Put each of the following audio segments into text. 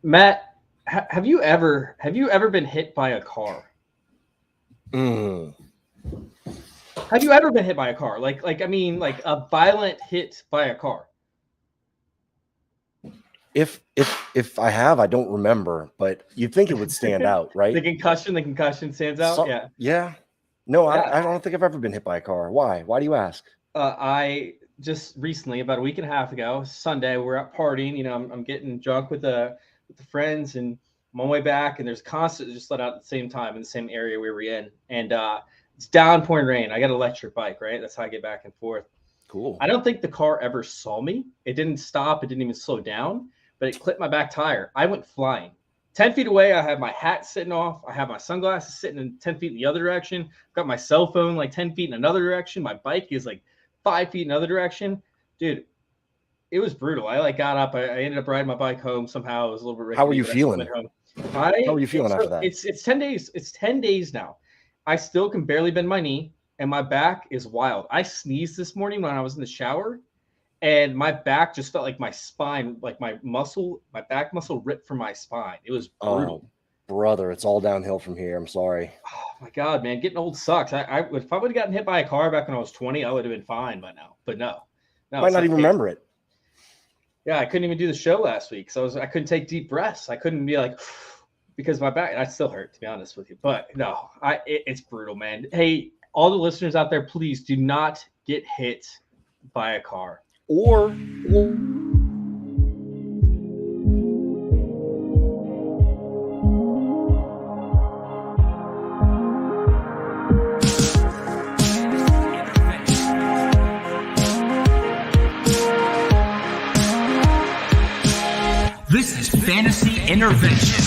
Matt, have you ever been hit by a car? Mm. Have you ever been hit by a car? Like a violent hit by a car? If I have, I don't remember, but you'd think it would stand out, The right? concussion, the concussion stands out. So Yeah, yeah. No, yeah. I don't think I've ever been hit by a car. Why? Why do you ask? I just recently, about a week and a half ago, Sunday, we're out partying. I'm getting drunk with the friends, and I'm on my way back, and there's a concert that just let out at the same time in the same area we were in, and it's downpouring rain. I got an electric bike, right? That's how I get back and forth. Cool. I don't think the car ever saw me. It didn't stop. It didn't even slow down, but it clipped my back tire. I went flying. 10 feet away, I have my hat sitting off. I have my sunglasses sitting in 10 feet in the other direction. I've got my cell phone like 10 feet in another direction. My bike is like 5 feet in another direction. Dude, it was brutal. I like got up. I ended up riding my bike home somehow. It was a little bit How are rickety, you but I still went feeling? home. How are you feeling after So that? it's 10 days. It's 10 days now. I still can barely bend my knee, and my back is wild. I sneezed this morning when I was in the shower, and my back just felt like my spine, like my back muscle ripped from my spine. It was brutal. Oh, brother, it's all downhill from here. I'm sorry. Oh my god, man, getting old sucks. If I would have gotten hit by a car back when I was 20, I would have been fine by now. But no, no, Might it's not like, even hey, remember it. yeah, I couldn't even do the show last week, so I couldn't take deep breaths. I couldn't be like because my back, I still hurt to be honest with you. But no, it's brutal, man. Hey, all the listeners out there, please do not get hit by a car. Or This is Fantasy Intervention.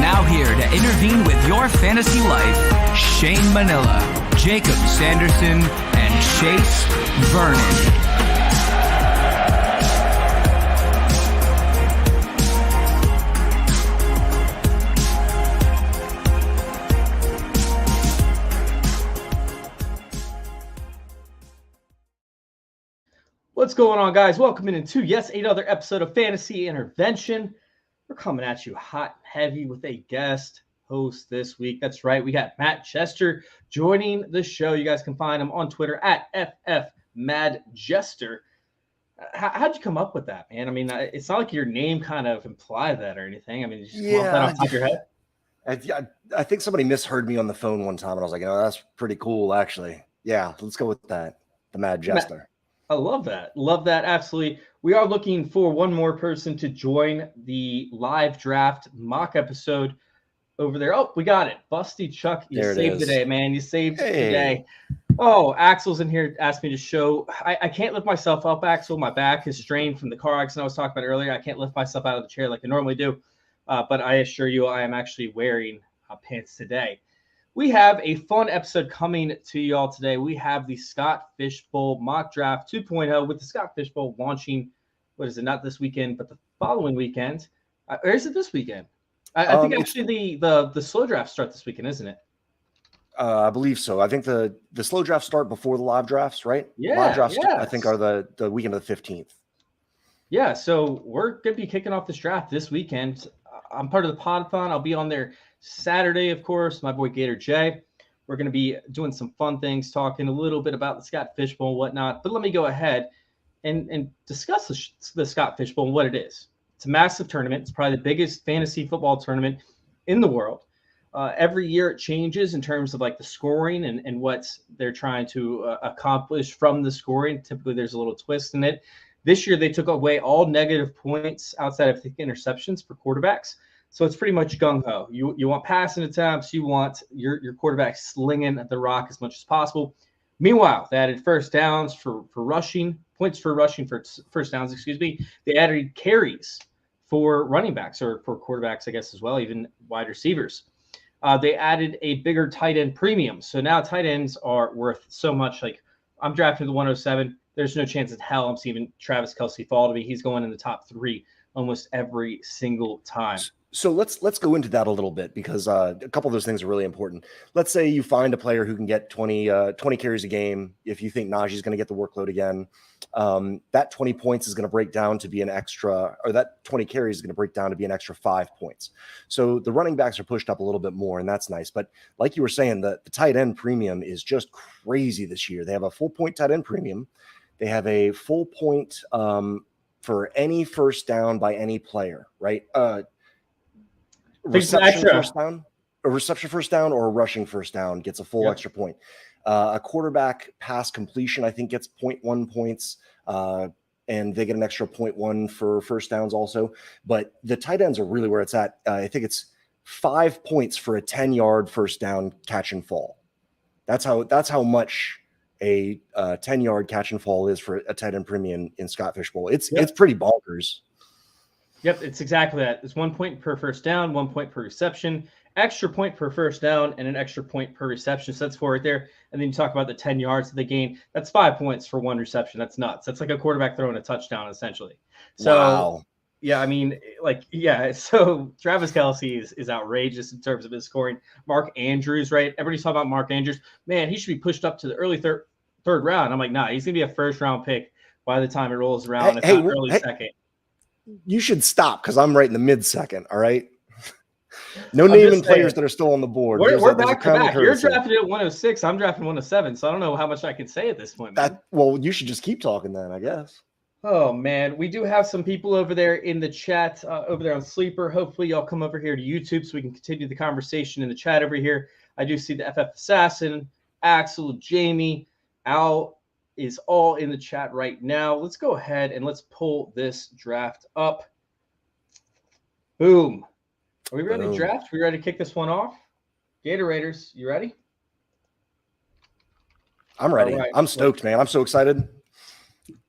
Now here to intervene with your fantasy life, Shane Manila, Jacob Sanderson, and Chase Vernon. What's going on, guys? Welcome into another episode of Fantasy Intervention. We're coming at you hot and heavy with a guest host this week. That's right, we got Matt Chester joining the show. You guys can find him on Twitter at FFMadJester. How'd you come up with that, man? I mean, it's not like your name kind of implied that or anything. I mean, you just come up with that off the top of your head. I think somebody misheard me on the phone one time, and I was like, that's pretty cool, actually. Yeah, let's go with that. The Mad Jester. I love that. Love that. Absolutely. We are looking for one more person to join the live draft mock episode over there. Oh, we got it. Busty Chuck, you saved the day, man. You saved the day. Oh, Axel's in here, asked me to show. I can't lift myself up, Axel. My back is strained from the car accident I was talking about earlier. I can't lift myself out of the chair like I normally do. But I assure you, I am actually wearing pants today. We have a fun episode coming to y'all today. We have the Scott Fish Bowl mock draft 2.0 with the Scott Fish Bowl launching, what is it, not this weekend, but the following weekend. Or is it this weekend? I think actually the slow drafts start this weekend, isn't it? I believe so. I think the slow drafts start before the live drafts, right? Yeah. Live drafts, I think, are the weekend of the 15th. Yeah, so we're going to be kicking off this draft this weekend. I'm part of the Podthon. I'll be on there Saturday, of course. My boy Gator J. We're going to be doing some fun things, talking a little bit about the Scott Fish Bowl and whatnot. But let me go ahead and discuss the Scott Fish Bowl and what it is. It's a massive tournament. It's probably the biggest fantasy football tournament in the world. Every year it changes in terms of like the scoring and what they're trying to accomplish from the scoring. Typically, there's a little twist in it. This year, they took away all negative points outside of interceptions for quarterbacks. So it's pretty much gung-ho. You want passing attempts. You want your quarterback slinging the rock as much as possible. Meanwhile, they added first downs for rushing, points for rushing for first downs, They added carries for running backs or for quarterbacks, I guess, as well, even wide receivers. They added a bigger tight end premium. So now tight ends are worth so much. Like I'm drafting the 107. There's no chance in hell I'm seeing Travis Kelce fall to me. He's going in the top 3 almost every single time. So let's go into that a little bit because a couple of those things are really important. Let's say you find a player who can get 20 carries a game. If you think Najee's going to get the workload again, that 20 points is going to break down to be an extra, or that 20 carries is going to break down to be an extra 5 points. So the running backs are pushed up a little bit more, and that's nice. But like you were saying, the tight end premium is just crazy this year. They have a full point tight end premium. They have a full point for any first down by any player, right? Reception first down, a reception first down, or a rushing first down gets a full extra point. A quarterback pass completion, I think, gets 0.1 points, and they get an extra 0.1 for first downs also. But the tight ends are really where it's at. I think it's 5 points for a 10-yard first down catch and fall. That's how much a 10-yard catch and fall is for a tight end premium in Scott Fish Bowl. It's pretty bonkers. Yep, it's exactly that. It's 1 point per first down, 1 point per reception, extra point per first down, and an extra point per reception. So that's 4 right there. And then you talk about the 10 yards that they gain. That's 5 points for 1 reception. That's nuts. That's like a quarterback throwing a touchdown, essentially. So, wow. Yeah, I mean, so Travis Kelce is outrageous in terms of his scoring. Mark Andrews, right? Everybody's talking about Mark Andrews. Man, he should be pushed up to the early third round. I'm like, nah, he's going to be a first-round pick by the time it rolls around, early second. You should stop because I'm right in the mid-second, all right? No naming players that are still on the board. We're back to back. You're drafted at 106. I'm drafting 107, so I don't know how much I can say at this point. Well, you should just keep talking then, I guess. Oh, man. We do have some people over there in the chat, over there on Sleeper. Hopefully, y'all come over here to YouTube so we can continue the conversation in the chat over here. I do see the FF Assassin, Axel, Jamie, Al is all in the chat right now. Let's go ahead and let's pull this draft up. Boom. Are we ready to draft? We ready to kick this one off? Gator Raiders, you ready? I'm ready. Right. I'm stoked, man. I'm so excited.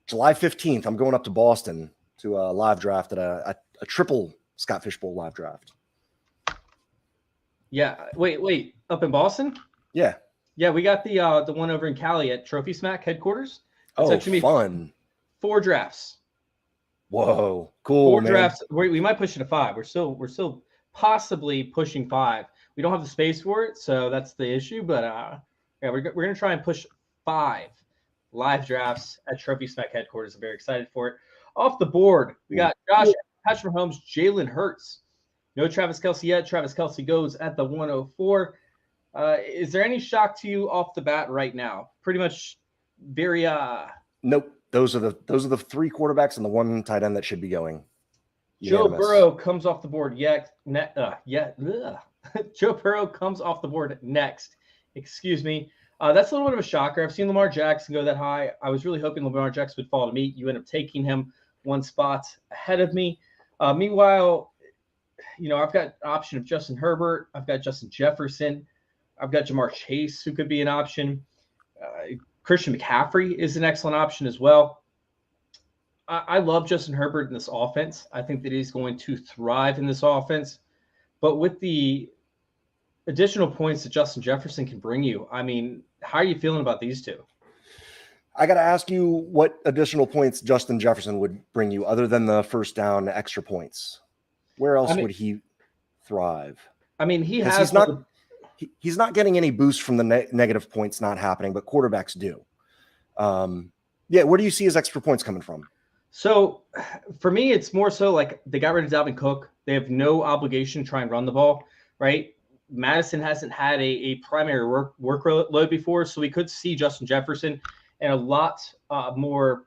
July 15th, I'm going up to Boston to a live draft at a triple Scott Fish Bowl live draft. Yeah. Wait. Up in Boston? Yeah. Yeah, we got the one over in Cali at Trophy Smack headquarters. It's fun. 4 drafts. Whoa, cool. 4 drafts. We might push it to 5. We're still possibly pushing 5. We don't have the space for it, so that's the issue. But we're gonna try and push 5 live drafts at Trophy Smack headquarters. I'm very excited for it. Off the board, we got Josh, Patrick Mahomes, Jalen Hurts. No Travis Kelce yet. Travis Kelce goes at the 104. Is there any shock to you off the bat right now? Pretty much very Nope. Those are the 3 quarterbacks and the 1 tight end that should be going. Joe Burrow comes off the board Joe Burrow comes off the board next. Excuse me. That's a little bit of a shocker. I've seen Lamar Jackson go that high. I was really hoping Lamar Jackson would fall to me. You end up taking him 1 spot ahead of me. Meanwhile, I've got an option of Justin Herbert. I've got Justin Jefferson. I've got Jamar Chase, who could be an option. Christian McCaffrey is an excellent option as well. I love Justin Herbert in this offense. I think that he's going to thrive in this offense. But with the additional points that Justin Jefferson can bring you, I mean, how are you feeling about these 2? I got to ask you what additional points Justin Jefferson would bring you other than the first down extra points. Where else would he thrive? I mean, he's not getting any boost from the negative points not happening, but quarterbacks do. Where do you see his extra points coming from? So for me, it's more so like they got rid of Dalvin Cook. They have no obligation to try and run the ball, right? Madison hasn't had a primary workload before, so we could see Justin Jefferson and a lot more,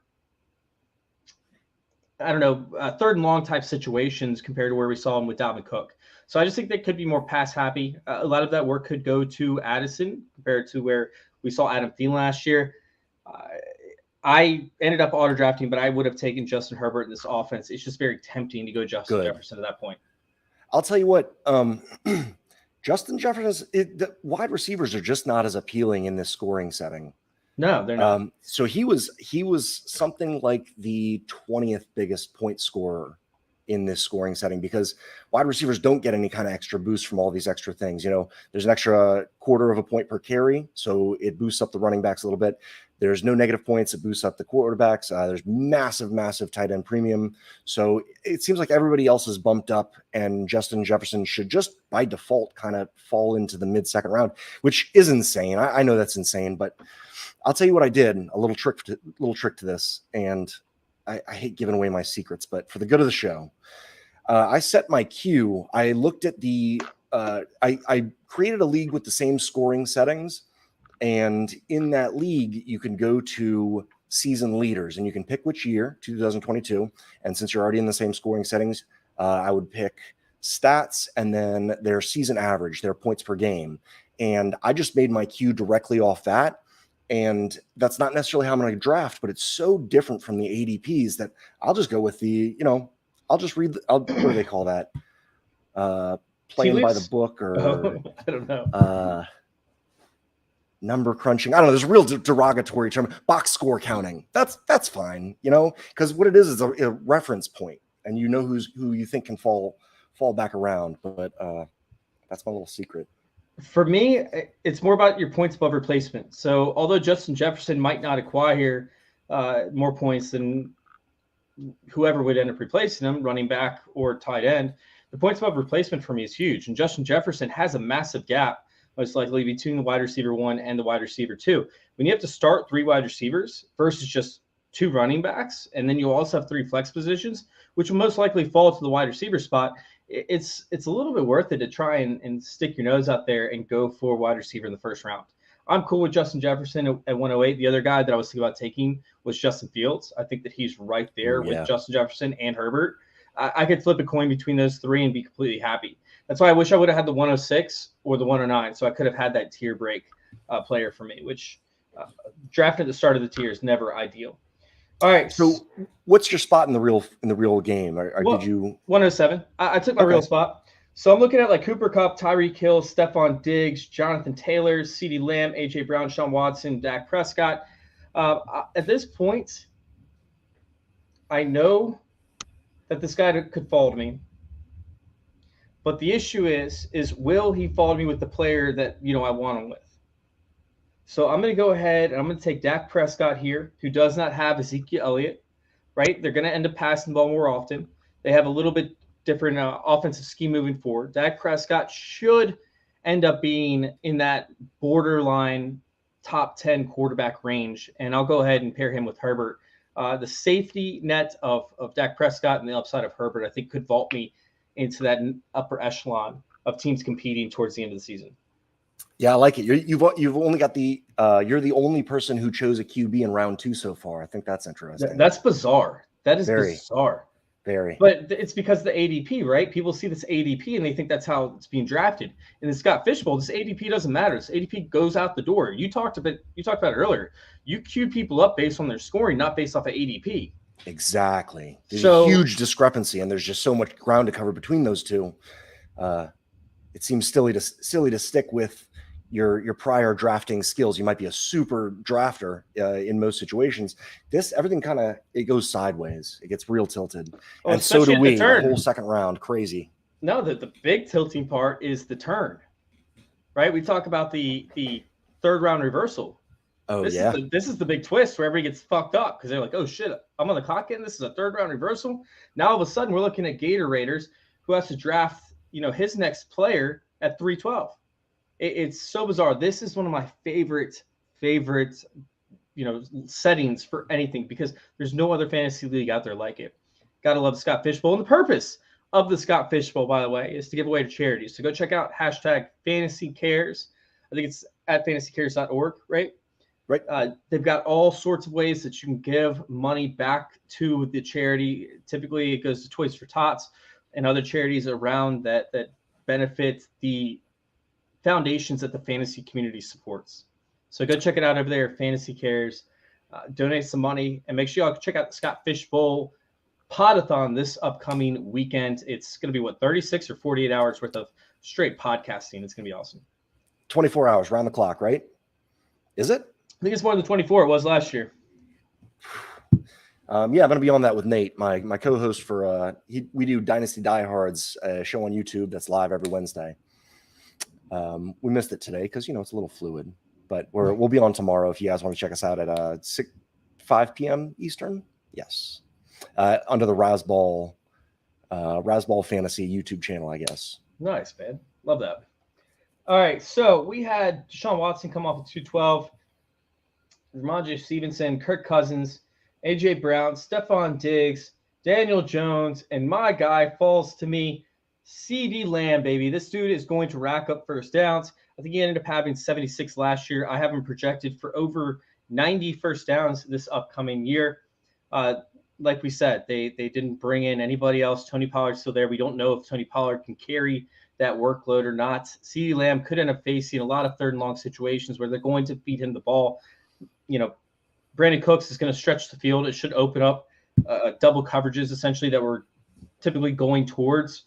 third and long type situations compared to where we saw him with Dalvin Cook. So I just think they could be more pass happy. A lot of that work could go to Addison compared to where we saw Adam Thielen last year. I ended up auto drafting, but I would have taken Justin Herbert in this offense. It's just very tempting to go Justin Jefferson at that point. I'll tell you what, Justin Jefferson, the wide receivers are just not as appealing in this scoring setting. No, they're not. So he was something like the 20th biggest point scorer in this scoring setting because wide receivers don't get any kind of extra boost from all these extra things. There's an extra quarter of a point per carry, so it boosts up the running backs a little bit. There's no negative points. It boosts up the quarterbacks. There's massive tight end premium. So it seems like everybody else is bumped up, and Justin Jefferson should just by default kind of fall into the mid-second round, which is insane. I know that's insane, but I'll tell you what I did. A little trick to this, and I hate giving away my secrets, but for the good of the show, I set my queue. I looked at I created a league with the same scoring settings. And in that league, you can go to season leaders and you can pick which year, 2022. And since you're already in the same scoring settings, I would pick stats and then their season average, their points per game. And I just made my queue directly off that. And that's not necessarily how I'm going to draft, but it's so different from the ADPs that I'll just go with I'll just read, what do they call that? Playing by the book or I don't know. Number crunching. I don't know. There's a real derogatory term, box score counting. That's fine, because what it is a reference point, and who you think can fall back around. But that's my little secret. For me, it's more about your points above replacement. So although Justin Jefferson might not acquire more points than whoever would end up replacing him, running back or tight end, the points above replacement for me is huge. And Justin Jefferson has a massive gap, most likely between the wide receiver 1 and the wide receiver 2. When you have to start 3 wide receivers versus just 2 running backs, and then you also have 3 flex positions, which will most likely fall to the wide receiver spot, it's a little bit worth it to try and stick your nose out there and go for wide receiver in the first round. I'm cool with Justin Jefferson at 108. The other guy that I was thinking about taking was Justin Fields. I think that he's right there with Justin Jefferson and Herbert. I could flip a coin between those 3 and be completely happy. That's why I wish I would have had the 106 or the 109, so I could have had that tier break player for me, which drafting at the start of the tier is never ideal. All right. So what's your spot in the real game? Did you 107? I took my real spot. So I'm looking at like Cooper Kupp, Tyreek Hill, Stephon Diggs, Jonathan Taylor, CeeDee Lamb, AJ Brown, Sean Watson, Dak Prescott. At this point, I know that this guy could fall to me. But the issue is will he fall to me with the player that, I want him with? So I'm going to go ahead and I'm going to take Dak Prescott here, who does not have Ezekiel Elliott, right? They're going to end up passing the ball more often. They have a little bit different offensive scheme moving forward. Dak Prescott should end up being in that borderline top 10 quarterback range. And I'll go ahead and pair him with Herbert. The safety net of Dak Prescott and the upside of Herbert, I think, could vault me into that upper echelon of teams competing towards the end of the season. Yeah, I like it. You've only got you're the only person who chose a QB in round 2 so far. I think that's interesting. That's bizarre. That is bizarre. Very. But it's because of the ADP, right? People see this ADP and they think that's how it's being drafted. And in Scott Fishbowl, this ADP doesn't matter. This ADP goes out the door. You talked about it earlier. You queue people up based on their scoring, not based off of ADP. Exactly. There's a huge discrepancy, and there's just so much ground to cover between those two. It seems silly to stick with your prior drafting skills. You might be a super drafter in most situations. Everything kind of it goes sideways. It gets real tilted, and so do we. The whole second round, crazy. No, the big tilting part is the turn, right? We talk about the third round reversal. This is the big twist where everybody gets fucked up because they're like, oh shit, I'm on the clock again. This is a third round reversal. Now all of a sudden we're looking at Gator Raiders who has to draft, his next player at 312. It's so bizarre. This is one of my favorite, settings for anything because there's no other fantasy league out there like it. Gotta love the Scott Fishbowl. And the purpose of the Scott Fishbowl, by the way, is to give away to charities. So go check out #FantasyCares. I think it's at fantasycares.org, right? Right. They've got all sorts of ways that you can give money back to the charity. Typically, it goes to Toys for Tots and other charities around that benefit the foundations that the fantasy community supports. So go check it out over there, Fantasy Cares. Donate some money, and make sure y'all check out the Scott Fishbowl Podathon this upcoming weekend. It's going to be 36 or 48 hours worth of straight podcasting. It's going to be awesome. 24 hours, round the clock, right? Is it? I think it's more than 24. It was last year. I'm going to be on that with Nate, my co-host for we do Dynasty Diehards, show on YouTube that's live every Wednesday. We missed it today because it's a little fluid, but we'll be on tomorrow if you guys want to check us out at 5 p.m. Eastern. Yes, under the Razzball Fantasy YouTube channel, I guess. Nice, man. Love that. All right, so we had Deshaun Watson come off at 212, Ramondre Stevenson, Kirk Cousins, A.J. Brown, Stephon Diggs, Daniel Jones, and my guy falls to me, CeeDee Lamb, baby. This dude is going to rack up first downs. I think he ended up having 76 last year. I have him projected for over 90 first downs this upcoming year. Like we said, they didn't bring in anybody else. Tony Pollard's still there. We don't know if Tony Pollard can carry that workload or not. CeeDee Lamb could end up facing a lot of third and long situations where they're going to feed him the ball. Brandon Cooks is going to stretch the field. It should open up double coverages essentially that were typically going towards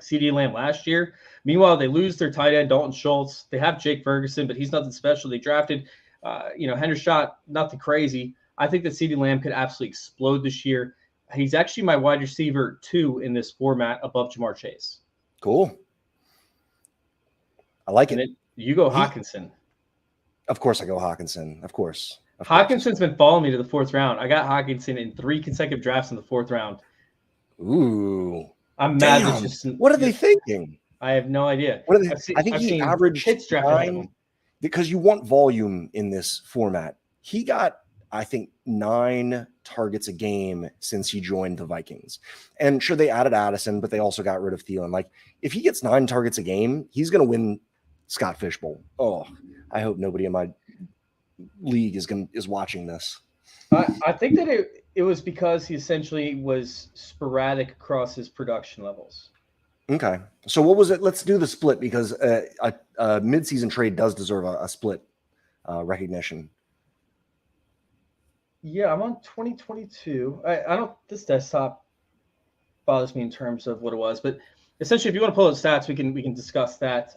CeeDee Lamb last year. Meanwhile, they lose their tight end, Dalton Schultz. They have Jake Ferguson, but he's nothing special. They drafted, Hendershot, nothing crazy. I think that CeeDee Lamb could absolutely explode this year. He's actually my wide receiver 2 in this format above Jamar Chase. Cool. I like it. You go Hawkinson. Of course I go Hawkinson. Of course. Hawkinson's been following me to the 4th round. I got Hawkinson in 3 consecutive drafts in the 4th round. Ooh. I'm mad. What are they thinking? I have no idea. What are they? I think he averaged 9 because you want volume in this format. He got, I think, 9 targets a game since he joined the Vikings. And sure, they added Addison, but they also got rid of Thielen. Like, if he gets 9 targets a game, he's going to win Scott Fishbowl. Oh, I hope nobody in my league is watching this. I think that it was because he essentially was sporadic across his production levels. Okay. So what was it? Let's do the split because a midseason trade does deserve a split recognition. Yeah, I'm on 2022. I don't. This desktop bothers me in terms of what it was, but essentially, if you want to pull out stats, we can discuss that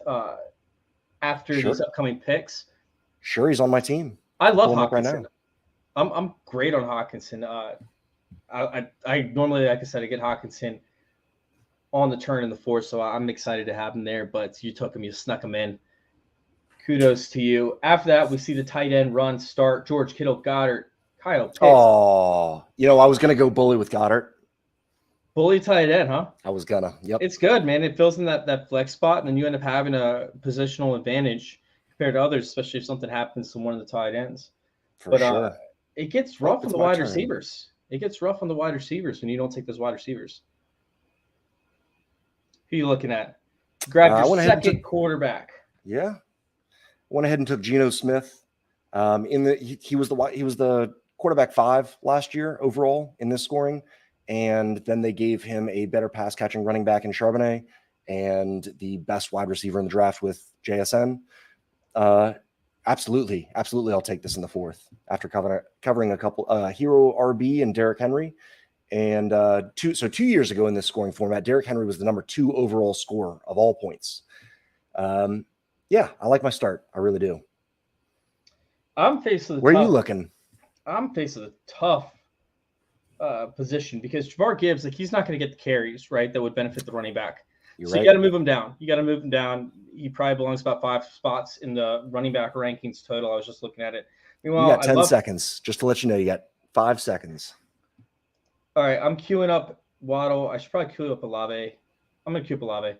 after these upcoming picks. Sure, he's on my team. I love Hawkinson. Right now. I'm great on Hawkinson. I normally, like I said, I get Hawkinson on the turn in the 4th, so I'm excited to have him there. But you took him, you snuck him in. Kudos to you. After that, we see the tight end run start. George Kittle, Goddard, Kyle Pitts. Oh, I was going to go bully with Goddard. Bully tight end, huh? I was going to. Yep. It's good, man. It fills in that flex spot, and then you end up having a positional advantage compared to others, especially if something happens to one of the tight ends. For sure. It gets rough on the wide receivers. It gets rough on the wide receivers when you don't take those wide receivers. Who are you looking at? Grab your second quarterback. Yeah. Went ahead and took Geno Smith. He was the quarterback 5 last year overall in this scoring, and then they gave him a better pass catching running back in Charbonnet and the best wide receiver in the draft with JSN. Absolutely, I'll take this in the 4th after covering a couple Hero RB and Derrick Henry. And 2 years ago in this scoring format, Derrick Henry was the number 2 overall scorer of all points. Yeah, I like my start. I really do. I'm faced with Where are you looking? I'm faced with a tough position because Jahmyr Gibbs, he's not going to get the carries, right? That would benefit the running back. You're so right. You got to move him down. He probably belongs about 5 spots in the running back rankings total. I was just looking at it. Meanwhile, you got 10 seconds. Just to let you know, you got 5 seconds. All right, I'm queuing up Waddle. I should probably queue up Olave. I'm going to queue up Olave.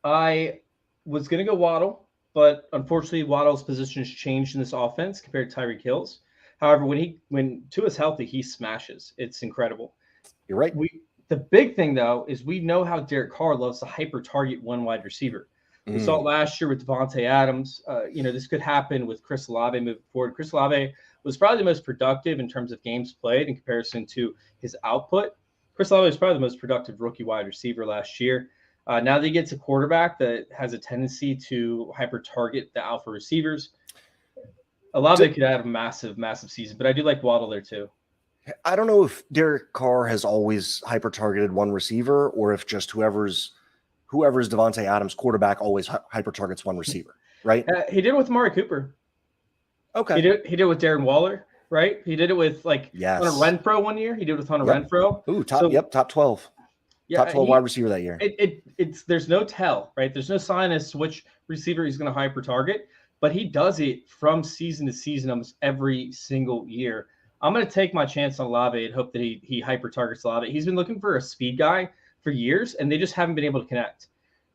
I was going to go Waddle, but unfortunately, Waddle's position has changed in this offense compared to Tyreek Hill's. However, when Tua's healthy, he smashes. It's incredible. You're right. The big thing, though, is we know how Derek Carr loves to hyper-target one wide receiver. We saw it last year with Devontae Adams. This could happen with Chris Olave moving forward. Chris Olave was probably the most productive in terms of games played in comparison to his output. Chris Olave was probably the most productive rookie wide receiver last year. Now that he gets a quarterback that has a tendency to hyper-target the alpha receivers, Olave could have a massive, massive season. But I do like Waddle there, too. I don't know if Derek Carr has always hyper-targeted one receiver or if just whoever's Devontae Adams quarterback always hyper-targets one receiver, right? He did it with Amari Cooper. Okay. He did it with Darren Waller. right? He did it with like Yes. Hunter Renfro one year. He did it with Hunter Yep. Renfro. Ooh, top So, top 12. Yeah, top 12 wide receiver that year. It's there's no tell, right? There's no sign as to which receiver he's going to hyper target, but he does it from season to season almost every single year. I'm going to take my chance on Olave and hope that he hyper targets Olave. He's been looking for a speed guy for years, and they just haven't been able to connect,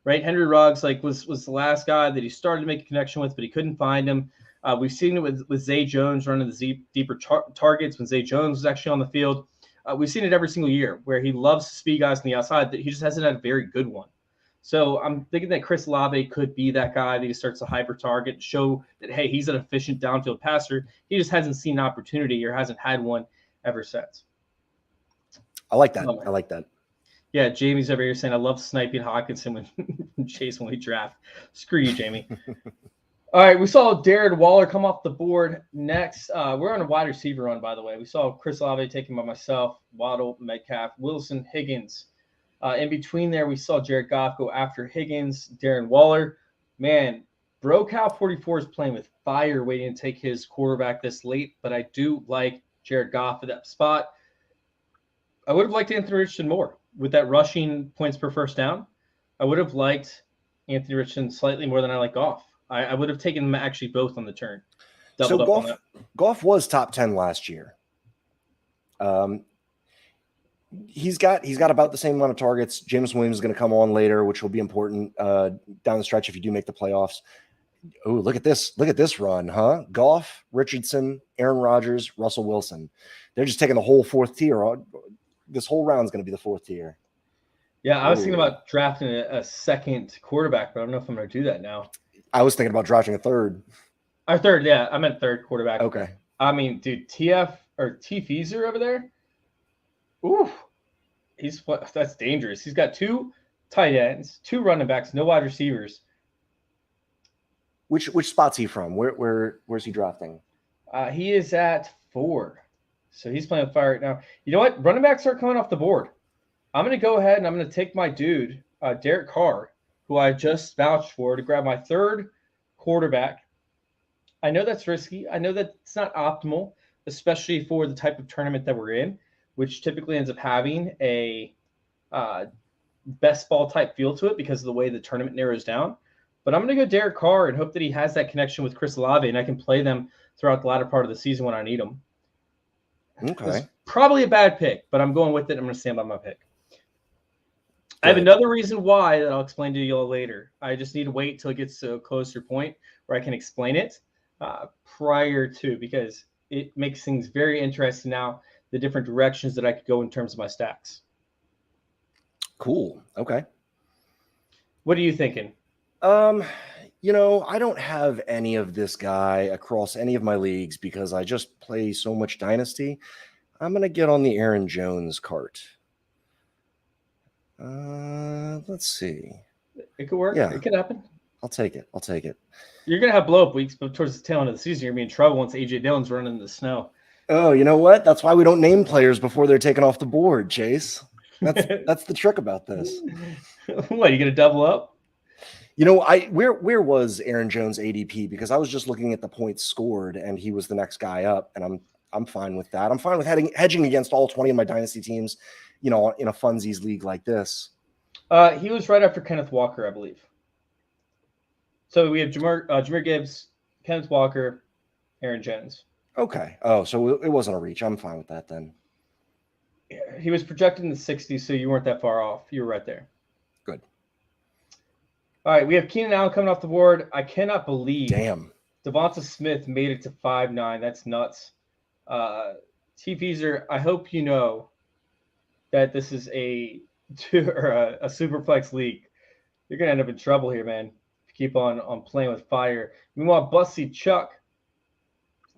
right? Henry Ruggs was the last guy that he started to make a connection with, but he couldn't find him. We've seen it with Zay Jones running the deeper targets when Zay Jones was actually on the field. We've seen it every single year where he loves speed guys on the outside, that he just hasn't had a very good one. So I'm thinking that Chris Olave could be that guy that he starts to hyper target, show that, hey, he's an efficient downfield passer. He just hasn't seen an opportunity or hasn't had one ever since. I like that. I like that. Yeah, Jamie's over here saying, I love sniping Hawkinson when Chase when we draft. Screw you, Jamie. All right, we saw Darren Waller come off the board next. We're on a wide receiver run, by the way. We saw Chris Olave taken by myself, Waddle, Metcalf, Wilson, Higgins. In between there, we saw Jared Goff go after Higgins, Darren Waller. Man, BroCow 44 is playing with fire, waiting to take his quarterback this late, but I do like Jared Goff at that spot. I would have liked Anthony Richardson more with that rushing points per first down. I would have liked Anthony Richardson slightly more than I like Goff. I would have taken them actually both on the turn. So Goff was top 10 last year. He's got about the same amount of targets. James Williams is going to come on later, which will be important down the stretch if you do make the playoffs. Oh, look at this. Look at this run, huh? Goff, Richardson, Aaron Rodgers, Russell Wilson. They're just taking the whole fourth tier. This whole round is going to be the fourth tier. Yeah, I was thinking about drafting a second quarterback, but I don't know if I'm going to do that now. I was thinking about drafting a third. Our third, yeah. I meant third quarterback. Okay. I mean, dude, T Feezer over there. Ooh, that's dangerous. He's got 2 tight ends, 2 running backs, no wide receivers. Which spot's he from? Where's he drafting? He is at 4. So he's playing with fire right now. You know what? Running backs are coming off the board. I'm going to go ahead and I'm going to take my dude, Derek Carr, who I just vouched for, to grab my third quarterback. I know that's risky. I know that it's not optimal, especially for the type of tournament that we're in, which typically ends up having a best ball type feel to it because of the way the tournament narrows down. But I'm going to go Derek Carr and hope that he has that connection with Chris Olave, and I can play them throughout the latter part of the season when I need them. Okay. It's probably a bad pick, but I'm going with it. I'm going to stand by my pick. I have another reason why that I'll explain to you all later. I just need to wait till it gets to a closer point where I can explain it prior to, because it makes things very interesting now, the different directions that I could go in terms of my stacks. Cool. Okay. What are you thinking? I don't have any of this guy across any of my leagues because I just play so much Dynasty. I'm going to get on the Aaron Jones cart. Let's see. It could work. Yeah. It could happen. I'll take it. You're going to have blow-up weeks, but towards the tail end of the season, you're going to be in trouble once A.J. Dillon's running in the snow. Oh, you know what? That's why we don't name players before they're taken off the board, Chase. That's the trick about this. What, you going to double up? Where was Aaron Jones ADP? Because I was just looking at the points scored, and he was the next guy up, and I'm fine with that. I'm fine with hedging against all 20 of my dynasty teams, in a funsies league like this. He was right after Kenneth Walker, I believe. So we have Jahmyr Gibbs, Kenneth Walker, Aaron Jones. Okay. Oh, so it wasn't a reach. I'm fine with that then. He was projected in the 60s, so you weren't that far off. You were right there. Good. All right, we have Keenan Allen coming off the board. I cannot believe Devonta Smith made it to 5'9". That's nuts. T. Feezer, I hope you know that this is a Superflex league. You're going to end up in trouble here, man, if you keep on playing with fire. Meanwhile, Busty Chuck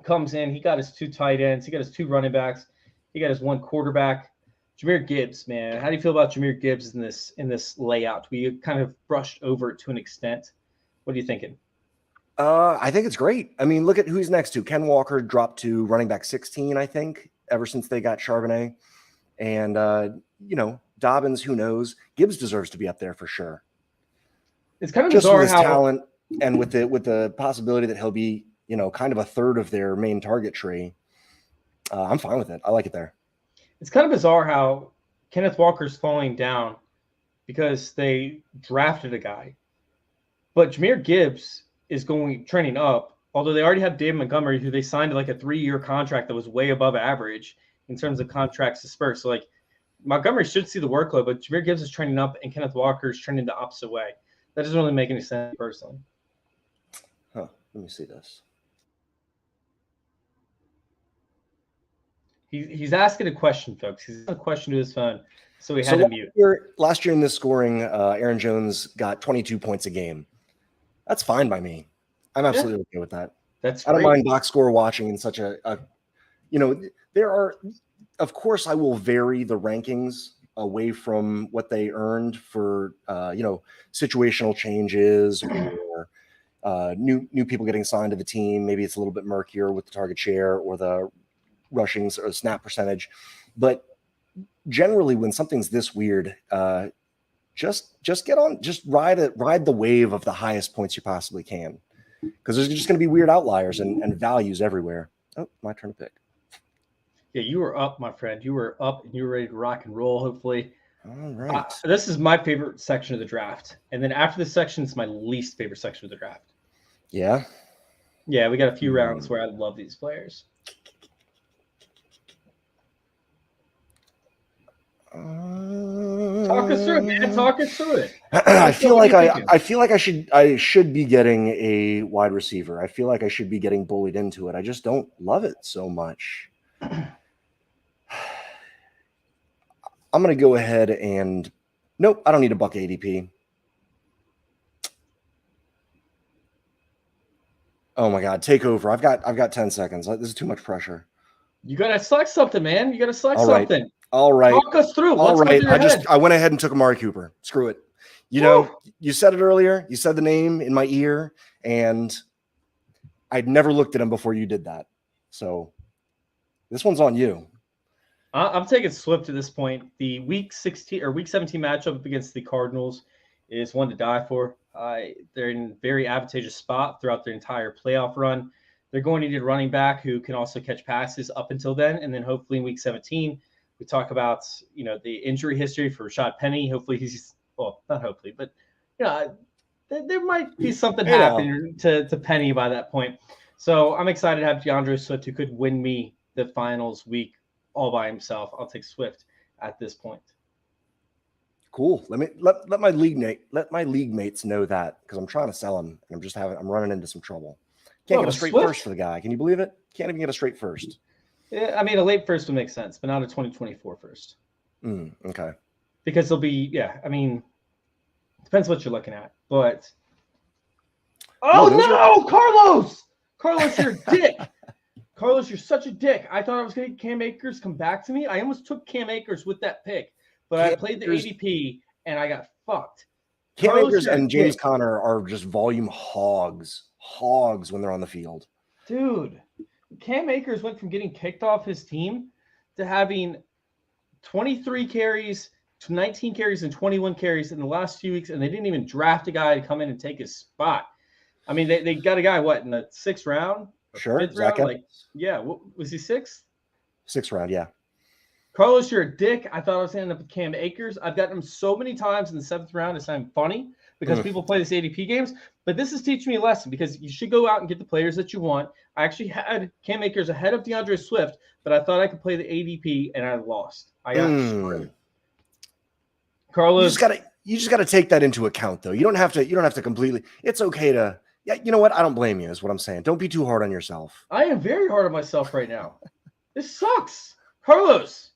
comes in. He got his 2 tight ends. He got his 2 running backs. He got his 1 quarterback. Jahmyr Gibbs, man. How do you feel about Jahmyr Gibbs in this layout? We kind of brushed over it to an extent. What are you thinking? I think it's great. I mean, look at who he's next to. Ken Walker dropped to running back 16, I think, ever since they got Charbonnet. And, Dobbins, who knows? Gibbs deserves to be up there for sure. It's kind of just bizarre with his how talent and with the possibility that he'll be, kind of a third of their main target tree. I'm fine with it. I like it there. It's kind of bizarre how Kenneth Walker's falling down because they drafted a guy, but Jahmyr Gibbs is trending up. Although they already have David Montgomery, who they signed like a 3-year contract that was way above average in terms of contracts dispersed. So like Montgomery should see the workload, but Jahmyr Gibbs is trending up and Kenneth Walker is trending the opposite way. That doesn't really make any sense personally. Huh. Let me see this. He's asking a question, folks. He's asking a question to his phone, so he had to mute. Last year in this scoring, Aaron Jones got 22 points a game. That's fine by me. I'm absolutely okay with that. I don't mind box score watching in such a there are, of course, I will vary the rankings away from what they earned for, situational changes or new people getting signed to the team. Maybe it's a little bit murkier with the target share or the rushings or snap percentage. But generally, when something's this weird, just ride the wave of the highest points you possibly can. Because there's just going to be weird outliers and values everywhere. Oh, my turn to pick. Yeah, you were up, my friend. You were up and you were ready to rock and roll, hopefully. All right. This is my favorite section of the draft. And then after this section, it's my least favorite section of the draft. Yeah? Yeah, we got a few rounds where I love these players. Talk us through it, man. Talk us through it. I feel like I should be getting a wide receiver. I feel like I should be getting bullied into it. I just don't love it so much. I'm gonna go ahead and nope, I don't need a buck ADP. Oh my god, take over. I've got 10 seconds. This is too much pressure. You gotta select something, man. You gotta select something. All right. Talk us through. All right. I went ahead and took Amari Cooper. Screw it. You said it earlier. You said the name in my ear, and I'd never looked at him before you did that. So this one's on you. I'm taking Swift at this point. The week 17 matchup up against the Cardinals is one to die for. They're in a very advantageous spot throughout their entire playoff run. They're going to need a running back who can also catch passes up until then, and then hopefully in week 17. We talk about, the injury history for Rashad Penny. Hopefully not hopefully, but, there might be something happening to Penny by that point. So I'm excited to have DeAndre Swift, who could win me the finals week all by himself. I'll take Swift at this point. Cool. Let my league mates know that, because I'm trying to sell him and I'm running into some trouble. Can't get a straight first for the guy. Can you believe it? Can't even get a straight first. Yeah, I mean, a late first would make sense, but not a 2024 first. Okay. Because there'll be, depends what you're looking at. But Carlos! Carlos, you're a dick. Carlos, you're such a dick. I thought I was going to get Cam Akers come back to me. I almost took Cam Akers with that pick, but I played the ADP and I got fucked. Cam Akers and James Conner are just volume hogs when they're on the field. Dude. Cam Akers went from getting kicked off his team to having 23 carries to 19 carries and 21 carries in the last few weeks, and they didn't even draft a guy to come in and take his spot. I mean, they got a guy, in the 6th round? Sure. 5th round? What was he 6th? 6th round, yeah. Carlos, you're a dick. I thought I was going to end up with Cam Akers. I've gotten him so many times in the 7th round. It's not funny because people play this ADP games. But this is teaching me a lesson because you should go out and get the players that you want. I actually had Cam Akers ahead of DeAndre Swift, but I thought I could play the ADP, and I lost. I got screwed. Carlos, you just gotta take that into account, though. You don't have to completely. It's okay to. Yeah, you know what? I don't blame you. Is what I'm saying. Don't be too hard on yourself. I am very hard on myself right now. This sucks, Carlos.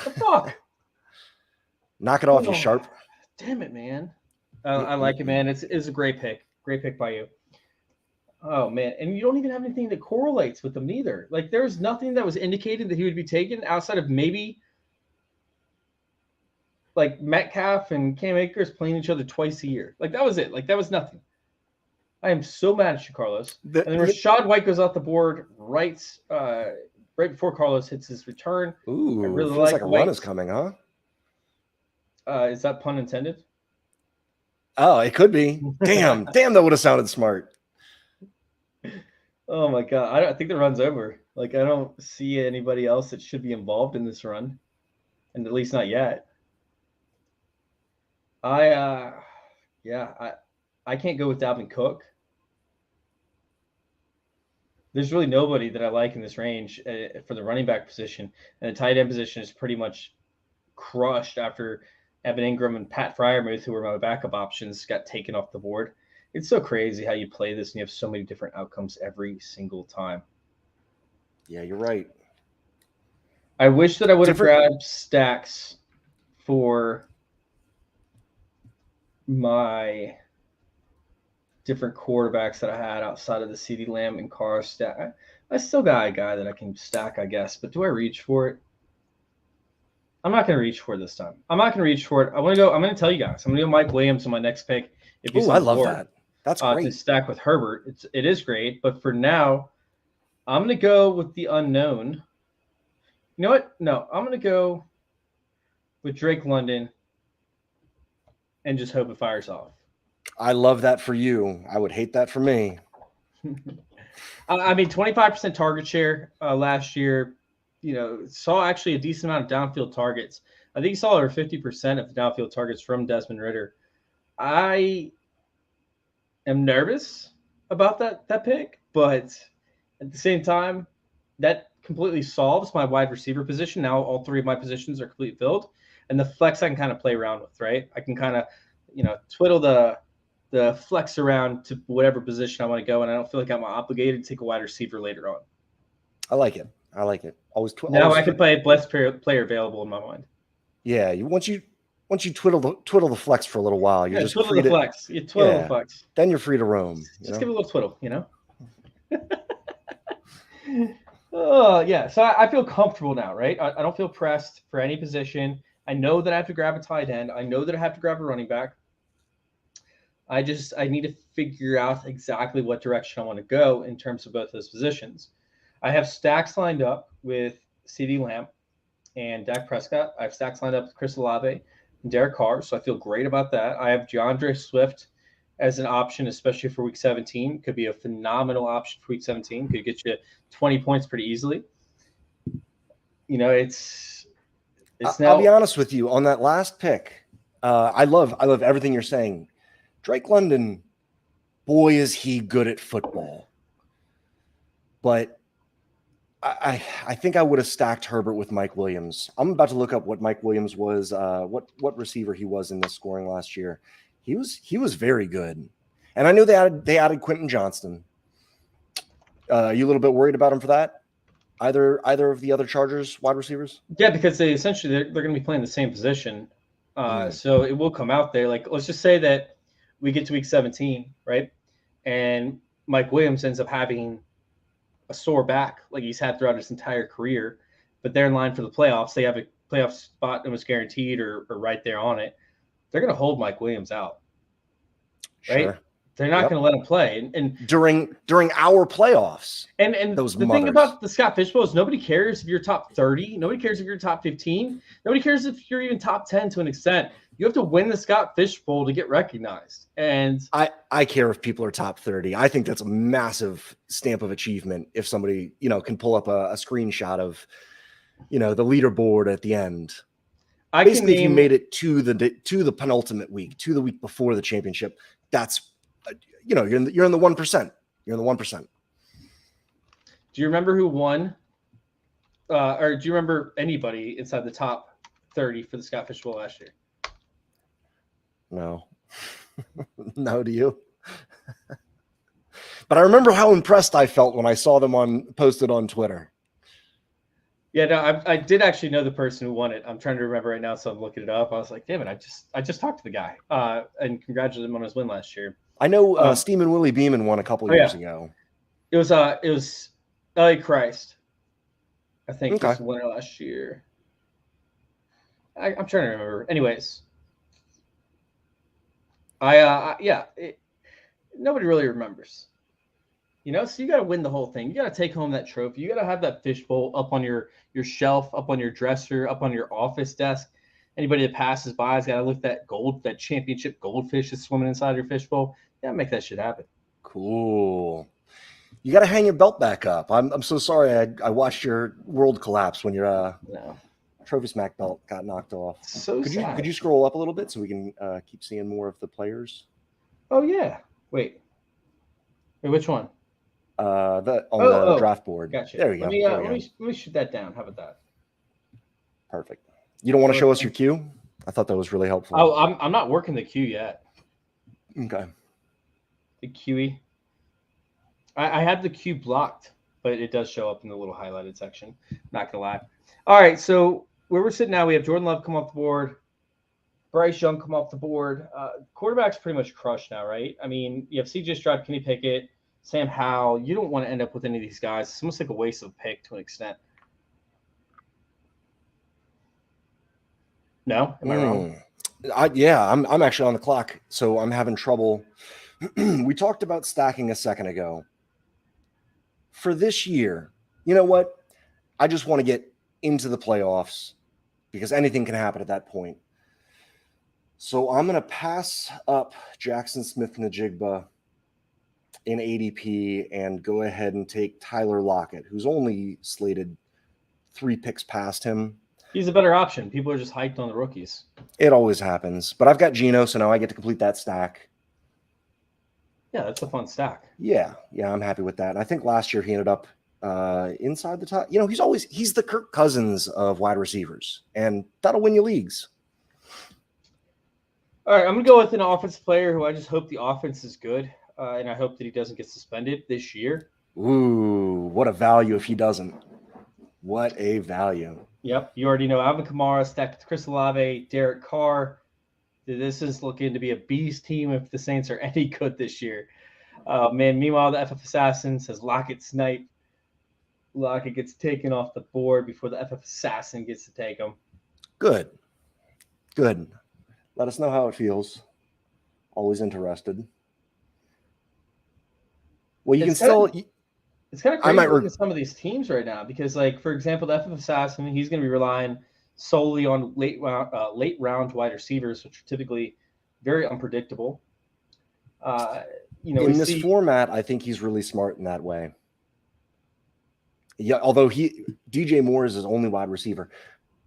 The fuck. Knock it off, you sharp. Damn it, man. I like it, man. It's a great pick. Great pick by you. Oh, man. And you don't even have anything that correlates with them either. Like, there was nothing that was indicated that he would be taken outside of maybe like Metcalf and Cam Akers playing each other twice a year. Like, that was it. Like, that was nothing. I am so mad at you, Carlos. And then Rashad White goes off the board right before Carlos hits his return. Ooh, I really feels like a run is coming, huh? Is that pun intended? Oh, it could be. Damn, that would have sounded smart. Oh my god, I think the run's over. Like, I don't see anybody else that should be involved in this run, and at least not yet. I can't go with Dalvin Cook. There's really nobody that I like in this range for the running back position, and the tight end position is pretty much crushed after Evan Ingram and Pat Freiermuth, who were my backup options, got taken off the board. It's so crazy how you play this and you have so many different outcomes every single time. Yeah, you're right. I wish that I would have grabbed stacks for my different quarterbacks that I had outside of the CeeDee Lamb and Carr stack. I still got a guy that I can stack, I guess, but do I reach for it? I'm not going to reach for it this time. I'm not going to reach for it. I'm going to tell you guys. I'm going to go Mike Williams on my next pick. Oh, I love that. That's great. To stack with Herbert. It is great, but for now, I'm going to go with the unknown. You know what? No, I'm going to go with Drake London and just hope it fires off. I love that for you. I would hate that for me. I mean, 25% target share last year. You know, saw actually a decent amount of downfield targets. I think he saw over 50% of the downfield targets from Desmond Ridder. I am nervous about that pick, but at the same time, that completely solves my wide receiver position. Now all three of my positions are completely filled, and the flex I can kind of play around with, right? I can kind of, twiddle the flex around to whatever position I want to go, and I don't feel like I'm obligated to take a wide receiver later on. I like it. Always now I can play best player available in my mind. Yeah, once you twiddle the flex for a little while, you're just twiddle free the flex. You twiddle the flex. Then you're free to roam. Just give it a little twiddle, Oh yeah. So I feel comfortable now, right? I don't feel pressed for any position. I know that I have to grab a tight end. I know that I have to grab a running back. I need to figure out exactly what direction I want to go in terms of both those positions. I have stacks lined up with CeeDee Lamb and Dak Prescott. I have stacks lined up with Chris Olave and Derek Carr, so I feel great about that. I have DeAndre Swift as an option, especially for Week 17. Could be a phenomenal option for Week 17. Could get you 20 points pretty easily. It's now. I'll be honest with you on that last pick. I love everything you're saying. Drake London, boy, is he good at football. But I think I would have stacked Herbert with Mike Williams. I'm about to look up what Mike Williams was, what receiver he was in this scoring last year. He was very good. And I know they added Quentin Johnston. Are you a little bit worried about him for that? Either of the other Chargers wide receivers? Yeah, because they're going to be playing the same position. So it will come out there. Like, let's just say that we get to Week 17, right? And Mike Williams ends up having a sore back like he's had throughout his entire career, but they're in line for the playoffs. They have a playoff spot that was guaranteed or right there on it. They're going to hold Mike Williams out, right? Sure. They're not going to let him play. And during our playoffs. And thing about the Scott Fish Bowl is nobody cares if you're top 30. Nobody cares if you're top 15. Nobody cares if you're even top 10 to an extent. You have to win the Scott Fish Bowl to get recognized. And I care if people are top 30. I think that's a massive stamp of achievement if somebody, can pull up a screenshot of, the leaderboard at the end. Basically, if you made it to the penultimate week, to the week before the championship, that's you're in the 1%. You're in the 1%. Do you remember who won? Or do you remember anybody inside the top 30 for the Scott Fish Bowl last year? No. No, do you? But I remember how impressed I felt when I saw them posted on Twitter. Yeah, no, I did actually know the person who won it. I'm trying to remember right now, so I'm looking it up. I was like, damn it, I just talked to the guy and congratulated him on his win last year. I know Steeman Willie Beeman won a couple years ago. It was L.A. Christ, I think, was the winner last year. I'm trying to remember. Anyways, nobody really remembers. So you got to win the whole thing. You got to take home that trophy. You got to have that fishbowl up on your shelf, up on your dresser, up on your office desk. Anybody that passes by has got to look at that championship goldfish that's swimming inside your fishbowl. Yeah, make that shit happen. Cool. You got to hang your belt back up. I'm so sorry. I watched your world collapse when your No. Trophy Smack belt got knocked off. So sad. Could you scroll up a little bit so we can keep seeing more of the players? Oh yeah. Wait, which one? The draft board. Gotcha. There we go. Let me shoot that down. How about that? Perfect. You don't want to show us your queue? I thought that was really helpful. Oh, I'm not working the queue yet. Okay. The QE. I had the queue blocked, but it does show up in the little highlighted section. Not gonna lie. All right, so where we're sitting now, we have Jordan Love come off the board, Bryce Young come off the board. Quarterback's pretty much crushed now, right? I mean, you have CJ Stroud, Kenny Pickett, Sam Howell. You don't want to end up with any of these guys. It's almost like a waste of a pick to an extent. No? Am I wrong? I'm actually on the clock, so I'm having trouble. We talked about stacking a second ago. For this year, you know what? I just want to get into the playoffs because anything can happen at that point. So I'm going to pass up Jackson Smith-Njigba in ADP and go ahead and take Tyler Lockett, who's only slated 3 picks past him. He's a better option. People are just hyped on the rookies. It always happens. But I've got Geno, so now I get to complete that stack. Yeah, that's a fun stack. Yeah, I'm happy with that. And I think last year he ended up inside the top. You know, he's the Kirk Cousins of wide receivers, and that'll win you leagues. All right, I'm going to go with an offensive player who I just hope the offense is good, and I hope that he doesn't get suspended this year. Ooh, what a value if he doesn't. What a value. Yep, you already know Alvin Kamara stacked with Chris Olave, Derek Carr. This is looking to be a beast team if the Saints are any good this year. Meanwhile, the FF Assassin says Lockett snipe. Lockett gets taken off the board before the FF Assassin gets to take him. Good. Let us know how it feels. Always interested. Well, It's kind of crazy looking at some of these teams right now because, like, for example, the FF Assassin, he's going to be relying solely on late round wide receivers, which are typically very unpredictable. In this format, I think he's really smart in that way. Yeah, although DJ Moore is his only wide receiver,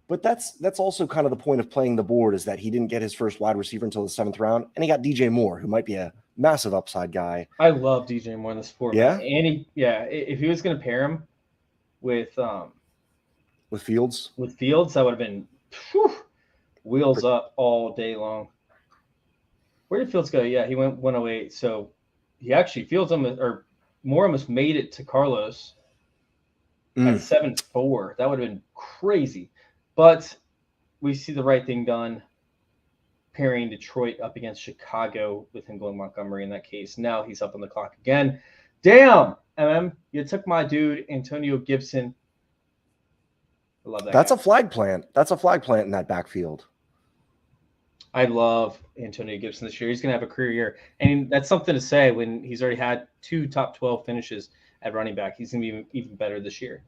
but that's also kind of the point of playing the board is that he didn't get his first wide receiver until the 7th round, and he got DJ Moore, who might be a massive upside guy. I love DJ Moore in this format. Yeah, and if he was going to pair him with Fields, that would have been wheels up all day long. Where did Fields go? Yeah, he went 108. So he actually Moore almost made it to Carlos at 7-4. That would have been crazy. But we see the right thing done, pairing Detroit up against Chicago with him going Montgomery in that case. Now he's up on the clock again. Damn, you took my dude, Antonio Gibson. I love that. That's a flag plant. That's a flag plant in that backfield. I love Antonio Gibson this year. He's going to have a career year. And that's something to say when he's already had 2 top 12 finishes at running back. He's going to be even better this year.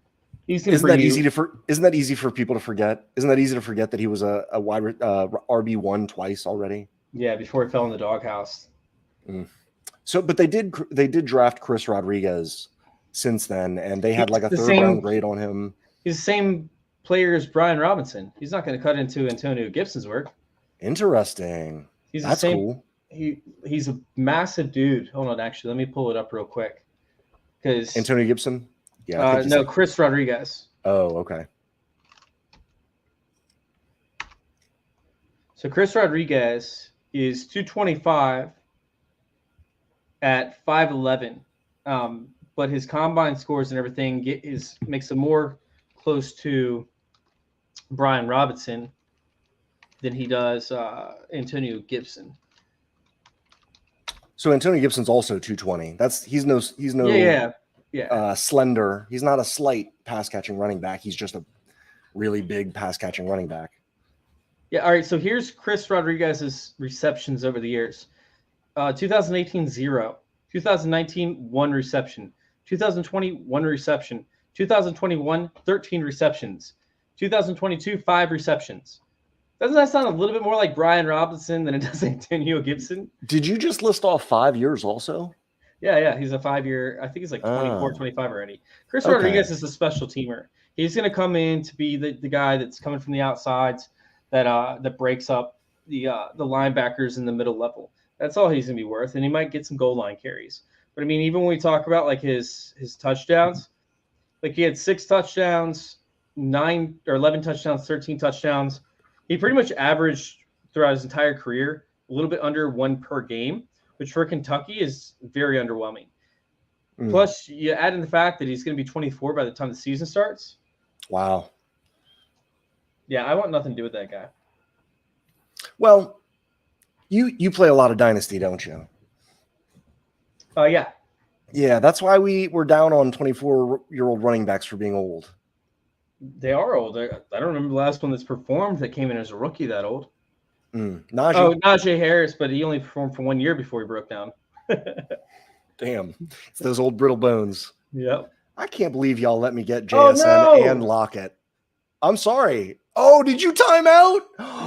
Isn't that easy for people to forget? Isn't that easy to forget that he was a wide RB1 twice already? Yeah, before he fell in the doghouse. So, but they did draft Chris Rodriguez since then, and they had like a 3rd round grade on him. He's the same player as Brian Robinson. He's not going to cut into Antonio Gibson's work. Interesting. That's cool. He's a massive dude. Hold on, actually, let me pull it up real quick. Because Antonio Gibson. Yeah. No, Chris Rodriguez. Oh, okay. So Chris Rodriguez is 225 at 5'11", but his combine scores and everything makes him more close to Brian Robinson than he does Antonio Gibson. So Antonio Gibson's also 220. He's no slender. He's not a slight pass catching running back. He's just a really big pass catching running back. Yeah. All right. So here's Chris Rodriguez's receptions over the years. 2018, 0. 2019, 1 reception. 2020, 1 reception. 2021, 13 receptions. 2022, 5 receptions. Doesn't that sound a little bit more like Brian Robinson than it does Antonio Gibson? Did you just list off 5 years also? Yeah. He's a 5-year. I think he's like 24, Oh. 25 already. Chris Okay. Rodriguez is a special teamer. He's going to come in to be the guy that's coming from the outsides that breaks up the linebackers in the middle level. That's all he's going to be worth, and he might get some goal line carries. But I mean, even when we talk about like his touchdowns, like he had 6 touchdowns, 9 or 11 touchdowns, 13 touchdowns. He pretty much averaged throughout his entire career a little bit under 1 per game, which for Kentucky is very underwhelming. Plus, you add in the fact that he's going to be 24 by the time the season starts. Wow. Yeah, I want nothing to do with that guy. Well, you play a lot of Dynasty, don't you? Yeah. Yeah, that's why we're down on 24-year-old running backs for being old. They are old. I don't remember the last one that's performed that came in as a rookie that old. Najee. Oh, Najee Harris, but he only performed for 1 year before he broke down. Damn. It's those old brittle bones. Yep. I can't believe y'all let me get JSN and Lockett. I'm sorry. Oh, did you time out?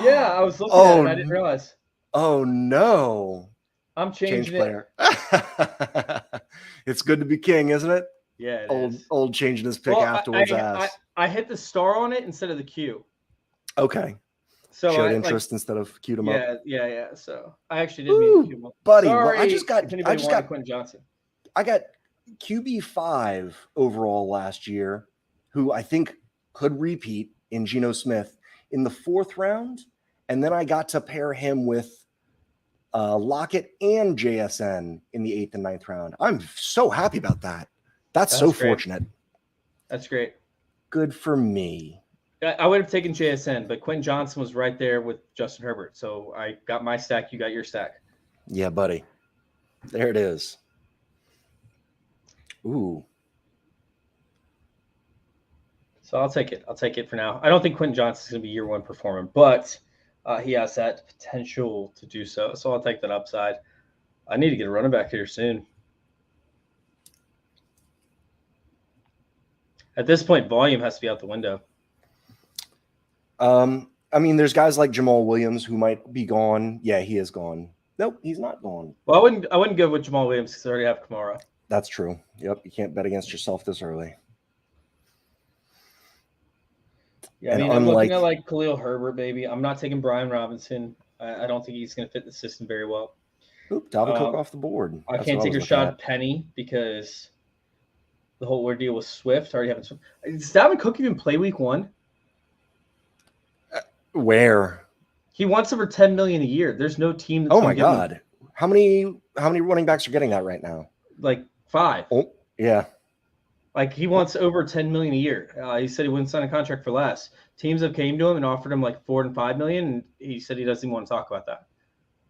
Yeah, I was looking at it. I didn't realize. Oh, no. I'm changing player. It's good to be king, isn't it? Yeah, it old changing his pick afterwards. I hit the star on it instead of the Q. Okay. So showed interest instead of queued him up. Yeah. So I actually did mean to queue him up. Buddy, Sorry, well, I just got Quentin Johnson. I got QB5 overall last year, who I think could repeat in Geno Smith in the 4th round, and then I got to pair him with Lockett and JSN in the 8th and 9th round. I'm so happy about that. That's so great. Fortunate. That's great. Good for me. I would have taken JSN, but Quentin Johnson was right there with Justin Herbert. So I got my stack. You got your stack. Yeah, buddy. There it is. Ooh. So I'll take it. I'll take it for now. I don't think Quentin Johnson's going to be year 1 performer, but he has that potential to do so. So I'll take that upside. I need to get a running back here soon. At this point, volume has to be out the window. I mean, there's guys like Jamal Williams who might be gone. Yeah, he is gone. Nope, he's not gone. Well, I wouldn't go with Jamal Williams because I already have Kamara. That's true. Yep, you can't bet against yourself this early. Yeah, I mean, I'm looking at like Khalil Herbert, baby. I'm not taking Brian Robinson. I don't think he's going to fit the system very well. Oop, Dalvin Cook off the board. I can't take Rashad Penny because the whole ordeal with Swift. Already having Swift. Does Dalvin Cook even play week 1? Where? He wants over $10 million a year. There's no team that's oh my god. How many running backs are getting that right now? Like 5. Oh, yeah. Like he wants over $10 million a year. He said he wouldn't sign a contract for less. Teams have came to him and offered him like $4 and $5 million, and he said he doesn't even want to talk about that.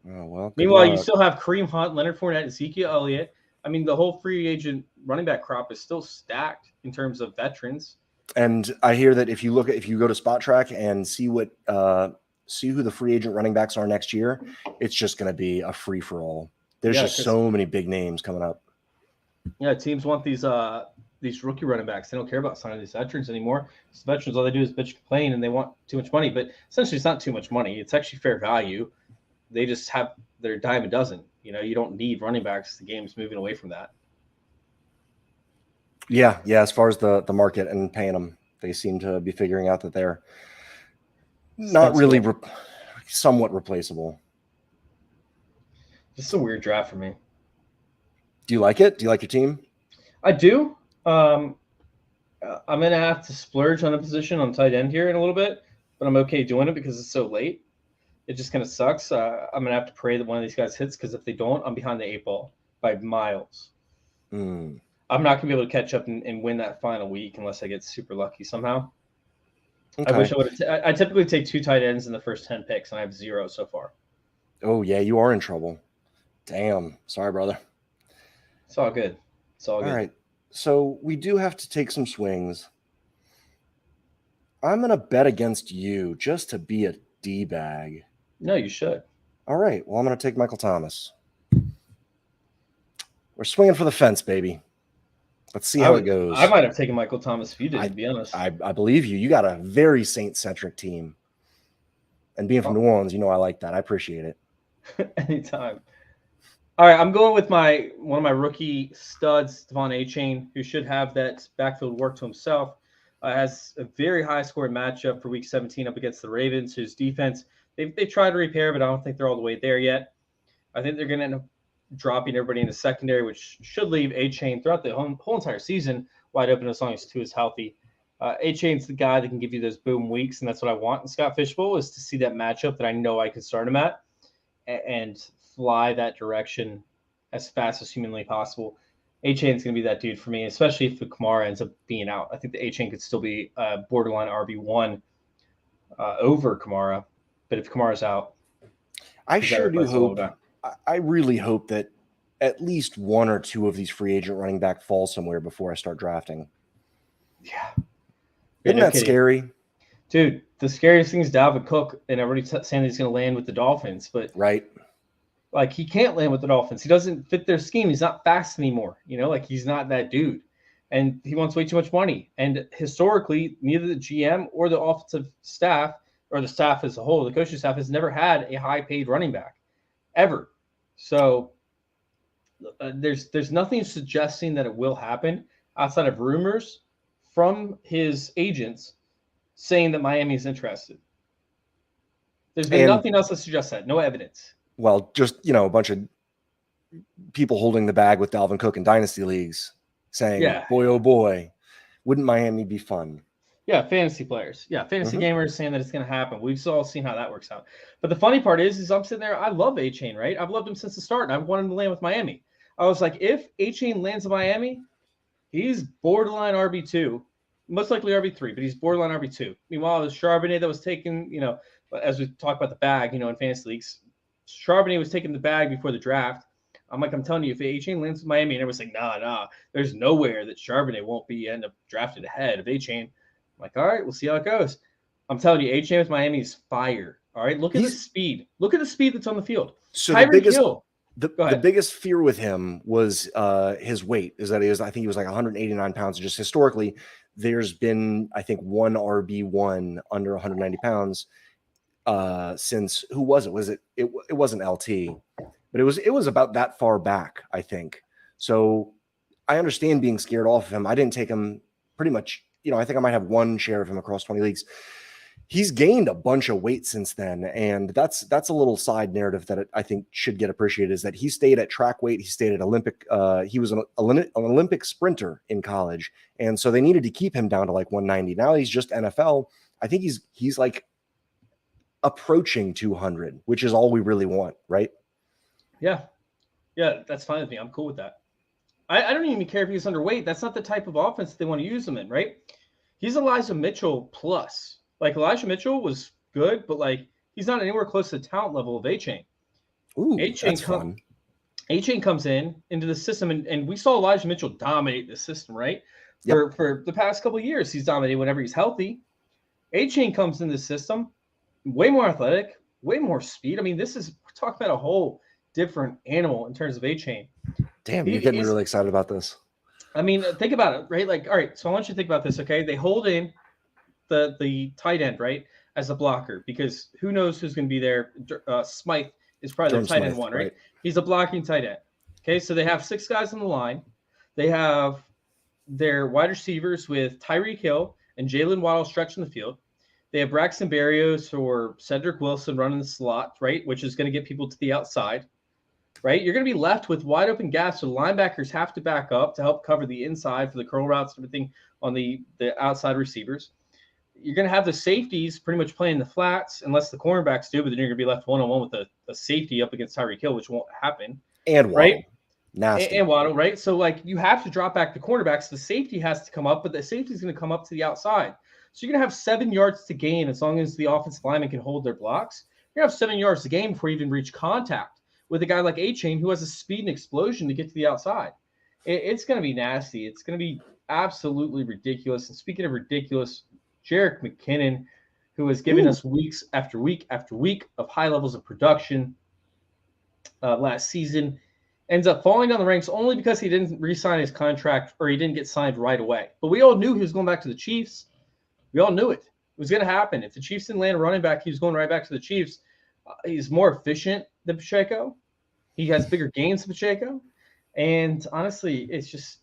Oh well. Meanwhile, you still have Kareem Hunt, Leonard Fournette, Ezekiel Elliott. I mean, the whole free agent running back crop is still stacked in terms of veterans. And I hear that if you go to Spot Track and see who the free agent running backs are next year, it's just going to be a free for all. There's just so many big names coming up. Yeah, teams want these rookie running backs. They don't care about signing these veterans anymore. These veterans, all they do is bitch, complain, and they want too much money. But essentially, it's not too much money. It's actually fair value. They just have their dime a dozen. You know, you don't need running backs. The game's moving away from that. Yeah. As far as the market and paying them, they seem to be figuring out that they're not really somewhat replaceable. Just a weird draft for me. Do you like it? Do you like your team? I do. I'm going to have to splurge on a position on tight end here in a little bit, but I'm okay doing it because it's so late. It just kind of sucks. I'm going to have to pray that one of these guys hits because if they don't, I'm behind the 8 ball by miles. I'm not going to be able to catch up and win that final week unless I get super lucky somehow. Okay. I wish I would have. I typically take 2 tight ends in the first 10 picks, and I have 0 so far. Oh, yeah, you are in trouble. Damn. Sorry, brother. It's all good. It's all good. All right. So we do have to take some swings. I'm going to bet against you just to be a D-bag. No, you should. All right. Well, I'm going to take Michael Thomas. We're swinging for the fence, baby. Let's see how it goes. I might have taken Michael Thomas if you did, to be honest. I believe you. You got a very Saint-centric team. And being from New Orleans, you know I like that. I appreciate it. Anytime. All right, I'm going with one of my rookie studs, Devon Achane, who should have that backfield work to himself. Has a very high scoring matchup for Week 17 up against the Ravens, whose defense they tried to repair, but I don't think they're all the way there yet. I think they're going to end up dropping everybody in the secondary, which should leave Achane throughout the whole entire season wide open as long as Tua is healthy. Achane's the guy that can give you those boom weeks, and that's what I want in Scott Fishbowl, is to see that matchup that I know I can start him at and fly that direction as fast as humanly possible. Achane's going to be that dude for me, especially if the Kamara ends up being out. I think the Achane could still be borderline RB1 over Kamara, but if Kamara's out, I sure do hope. I really hope that at least one or two of these free agent running back fall somewhere before I start drafting. Yeah. Isn't that scary? Dude, the scariest thing is Dalvin Cook, and everybody's saying he's going to land with the Dolphins, but right, like he can't land with the Dolphins. He doesn't fit their scheme. He's not fast anymore. You know, like he's not that dude, and he wants way too much money. And historically, neither the GM or the offensive staff or the staff as a whole, the coaching staff, has never had a high-paid running back ever. So there's nothing suggesting that it will happen outside of rumors from his agents saying that Miami is interested. There's been nothing else that suggests that. No evidence. Well, just, a bunch of people holding the bag with Dalvin Cook in dynasty leagues saying, boy, oh boy, wouldn't Miami be fun? Yeah, fantasy players. Yeah, fantasy gamers saying that it's going to happen. We've all seen how that works out. But the funny part is I'm sitting there. I love Achane, right? I've loved him since the start, and I wanted him to land with Miami. I was like, if Achane lands in Miami, he's borderline RB2, most likely RB3, but he's borderline RB2. Meanwhile, it was Charbonnet that was taken, as we talk about the bag, in fantasy leagues, Charbonnet was taking the bag before the draft. I'm telling you, if Achane lands with Miami, and everyone's like, nah, there's nowhere that Charbonnet won't end up drafted ahead of Achane. I'm like, all right, we'll see how it goes. I'm telling you, Achane with Miami is fire. All right, look at the speed. Look at the speed that's on the field. So the biggest fear with him was his weight. Is that I think he was like 189 pounds. Just historically, there's been, I think, one RB1 under 190 pounds since, who was it? Was it? It wasn't LT, but it was about that far back, I think. So I understand being scared off of him. I didn't take him pretty much. I think I might have one share of him across 20 leagues. He's gained a bunch of weight since then, and that's a little side narrative that I think should get appreciated, is that he stayed at track weight. He stayed at Olympic. He was an Olympic sprinter in college, and so they needed to keep him down to like 190. Now he's just NFL. I think he's like approaching 200, which is all we really want, right? Yeah, that's fine with me. I'm cool with that. I don't even care if he's underweight. That's not the type of offense they want to use him in, right? He's Elijah Mitchell plus. Like, Elijah Mitchell was good, but like he's not anywhere close to the talent level of Achane. Ooh, that's fun. Achane comes into the system, and we saw Elijah Mitchell dominate the system, right? For the past couple of years, he's dominated whenever he's healthy. Achane comes in the system, way more athletic, way more speed. I mean, we're talking about a whole different animal in terms of Achane. Damn, you're getting me really excited about this. I mean, think about it, right? Like, all right, so I want you to think about this, okay? They hold in the tight end, right, as a blocker, because who knows who's going to be there. Smythe is probably the tight end one, right? He's a blocking tight end. Okay, so they have 6 guys on the line. They have their wide receivers with Tyreek Hill and Jalen Waddle stretching the field. They have Braxton Berrios or Cedric Wilson running the slot, right, which is going to get people to the outside. Right, you're going to be left with wide open gaps, so the linebackers have to back up to help cover the inside for the curl routes and everything on the outside receivers. You're going to have the safeties pretty much playing the flats, unless the cornerbacks do, but then you're going to be left one-on-one with a safety up against Tyreek Hill, which won't happen. And Waddle. Right? Nasty. And Waddle, right? So, like, you have to drop back the cornerbacks. The safety has to come up, but the safety is going to come up to the outside. So you're going to have 7 yards to gain as long as the offensive lineman can hold their blocks. You're going to have 7 yards to gain before you even reach contact with a guy like Achane, who has a speed and explosion to get to the outside. It's going to be nasty. It's going to be absolutely ridiculous. And speaking of ridiculous, Jerick McKinnon, who has given us weeks after week after week of high levels of production last season, ends up falling down the ranks only because he didn't re-sign his contract, or he didn't get signed right away. But we all knew he was going back to the Chiefs. We all knew it. It was going to happen. If the Chiefs didn't land a running back, he was going right back to the Chiefs. He's more efficient than Pacheco. He has bigger gains than Pacheco. And honestly, it's just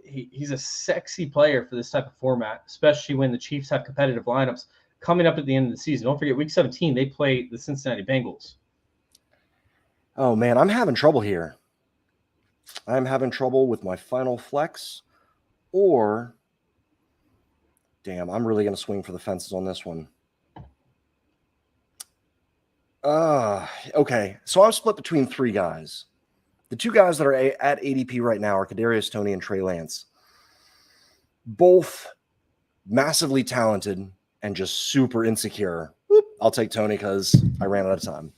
he's a sexy player for this type of format, especially when the Chiefs have competitive lineups coming up at the end of the season. Don't forget, Week 17, they play the Cincinnati Bengals. Oh, man, I'm having trouble here. I'm having trouble with my final flex, or damn, I'm really going to swing for the fences on this one. Okay, so I'm split between three guys. The two guys that are at ADP right now are Kadarius Toney and Trey Lance. Both massively talented and just super insecure. Whoop, I'll take Toney because I ran out of time.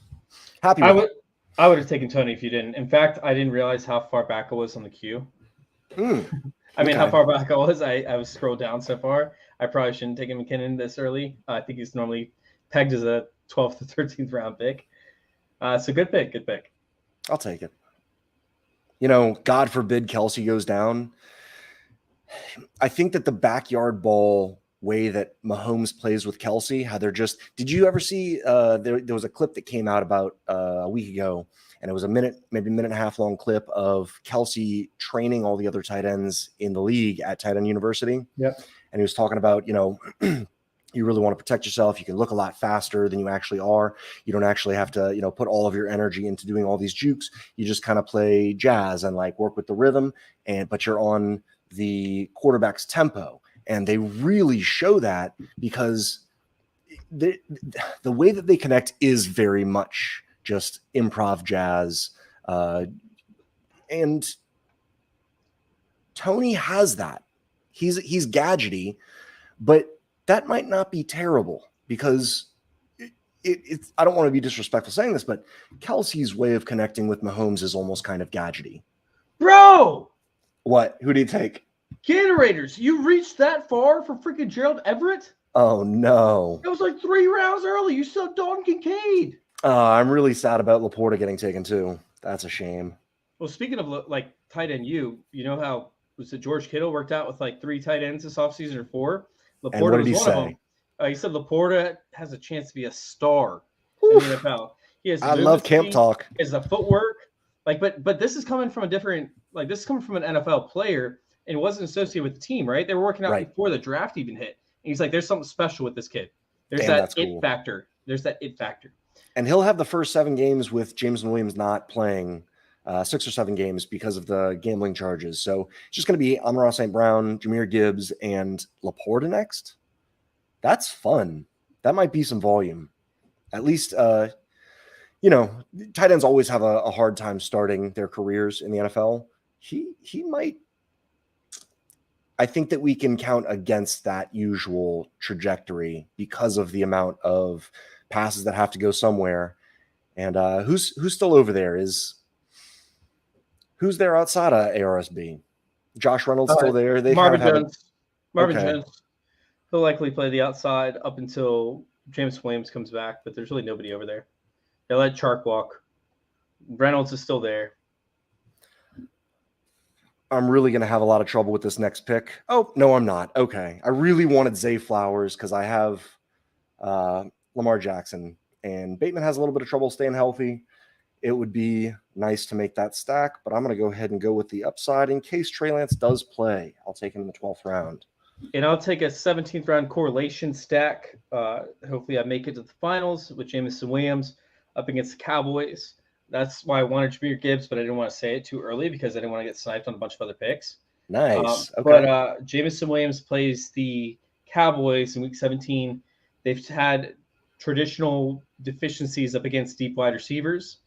Happy with it. I would have taken Toney if you didn't. In fact, I didn't realize how far back I was on the queue. How far back I was. I was scrolled down so far. I probably shouldn't take McKinnon this early. I think he's normally pegged as a 12th to 13th round pick. So good pick. I'll take it. God forbid Kelsey goes down. I think that the backyard ball way that Mahomes plays with Kelsey, how they're just – did you ever see there was a clip that came out about a week ago, and it was maybe a minute and a half long clip of Kelsey training all the other tight ends in the league at Tight End University. Yep. And he was talking about, you really want to protect yourself. You can look a lot faster than you actually are. You don't actually have to, put all of your energy into doing all these jukes. You just kind of play jazz and work with the rhythm, but you're on the quarterback's tempo. And they really show that because the way that they connect is very much just improv jazz. And Toney has that. He's gadgety, but that might not be terrible because it's I don't want to be disrespectful saying this, but Kelsey's way of connecting with Mahomes is almost kind of gadgety. Bro! What? Who do you take? Gatorators, you reached that far for freaking Gerald Everett? Oh, no. It was 3 rounds early. You saw Dalton Kincaid. I'm really sad about Laporta getting taken too. That's a shame. Well, speaking of tight end, you know how was it George Kittle worked out with 3 tight ends this offseason or 4? Laporta and what did he was say? One of them. He said Laporta has a chance to be a star in the NFL. I love camp talk. He has the footwork. But this is coming from a different this is coming from an NFL player and wasn't associated with the team, right? They were working out before the draft even hit. And he's there's something special with this kid. There's that it factor. There's that it factor. And he'll have the first 7 games with Jameson Williams not playing 6 or 7 games because of the gambling charges. So it's just going to be Amon-Ra St. Brown, Jahmyr Gibbs, and Laporta next. That's fun. That might be some volume. At least, tight ends always have a hard time starting their careers in the NFL. He might. I think that we can count against that usual trajectory because of the amount of passes that have to go somewhere. And who's still over there? Who's there outside of ARSB? Josh Reynolds still there? Marvin Jones. Jones. He'll likely play the outside up until James Williams comes back, but there's really nobody over there. They let Chark walk. Reynolds is still there. I'm really going to have a lot of trouble with this next pick. Oh, no, I'm not. Okay. I really wanted Zay Flowers because I have Lamar Jackson, and Bateman has a little bit of trouble staying healthy. It would be nice to make that stack, but I'm going to go ahead and go with the upside in case Trey Lance does play. I'll take him in the 12th round. And I'll take a 17th round correlation stack. Hopefully I make it to the finals with Jameson Williams up against the Cowboys. That's why I wanted Jahmyr Gibbs, but I didn't want to say it too early because I didn't want to get sniped on a bunch of other picks. Nice. Okay. But Jameson Williams plays the Cowboys in Week 17. They've had traditional deficiencies up against deep wide receivers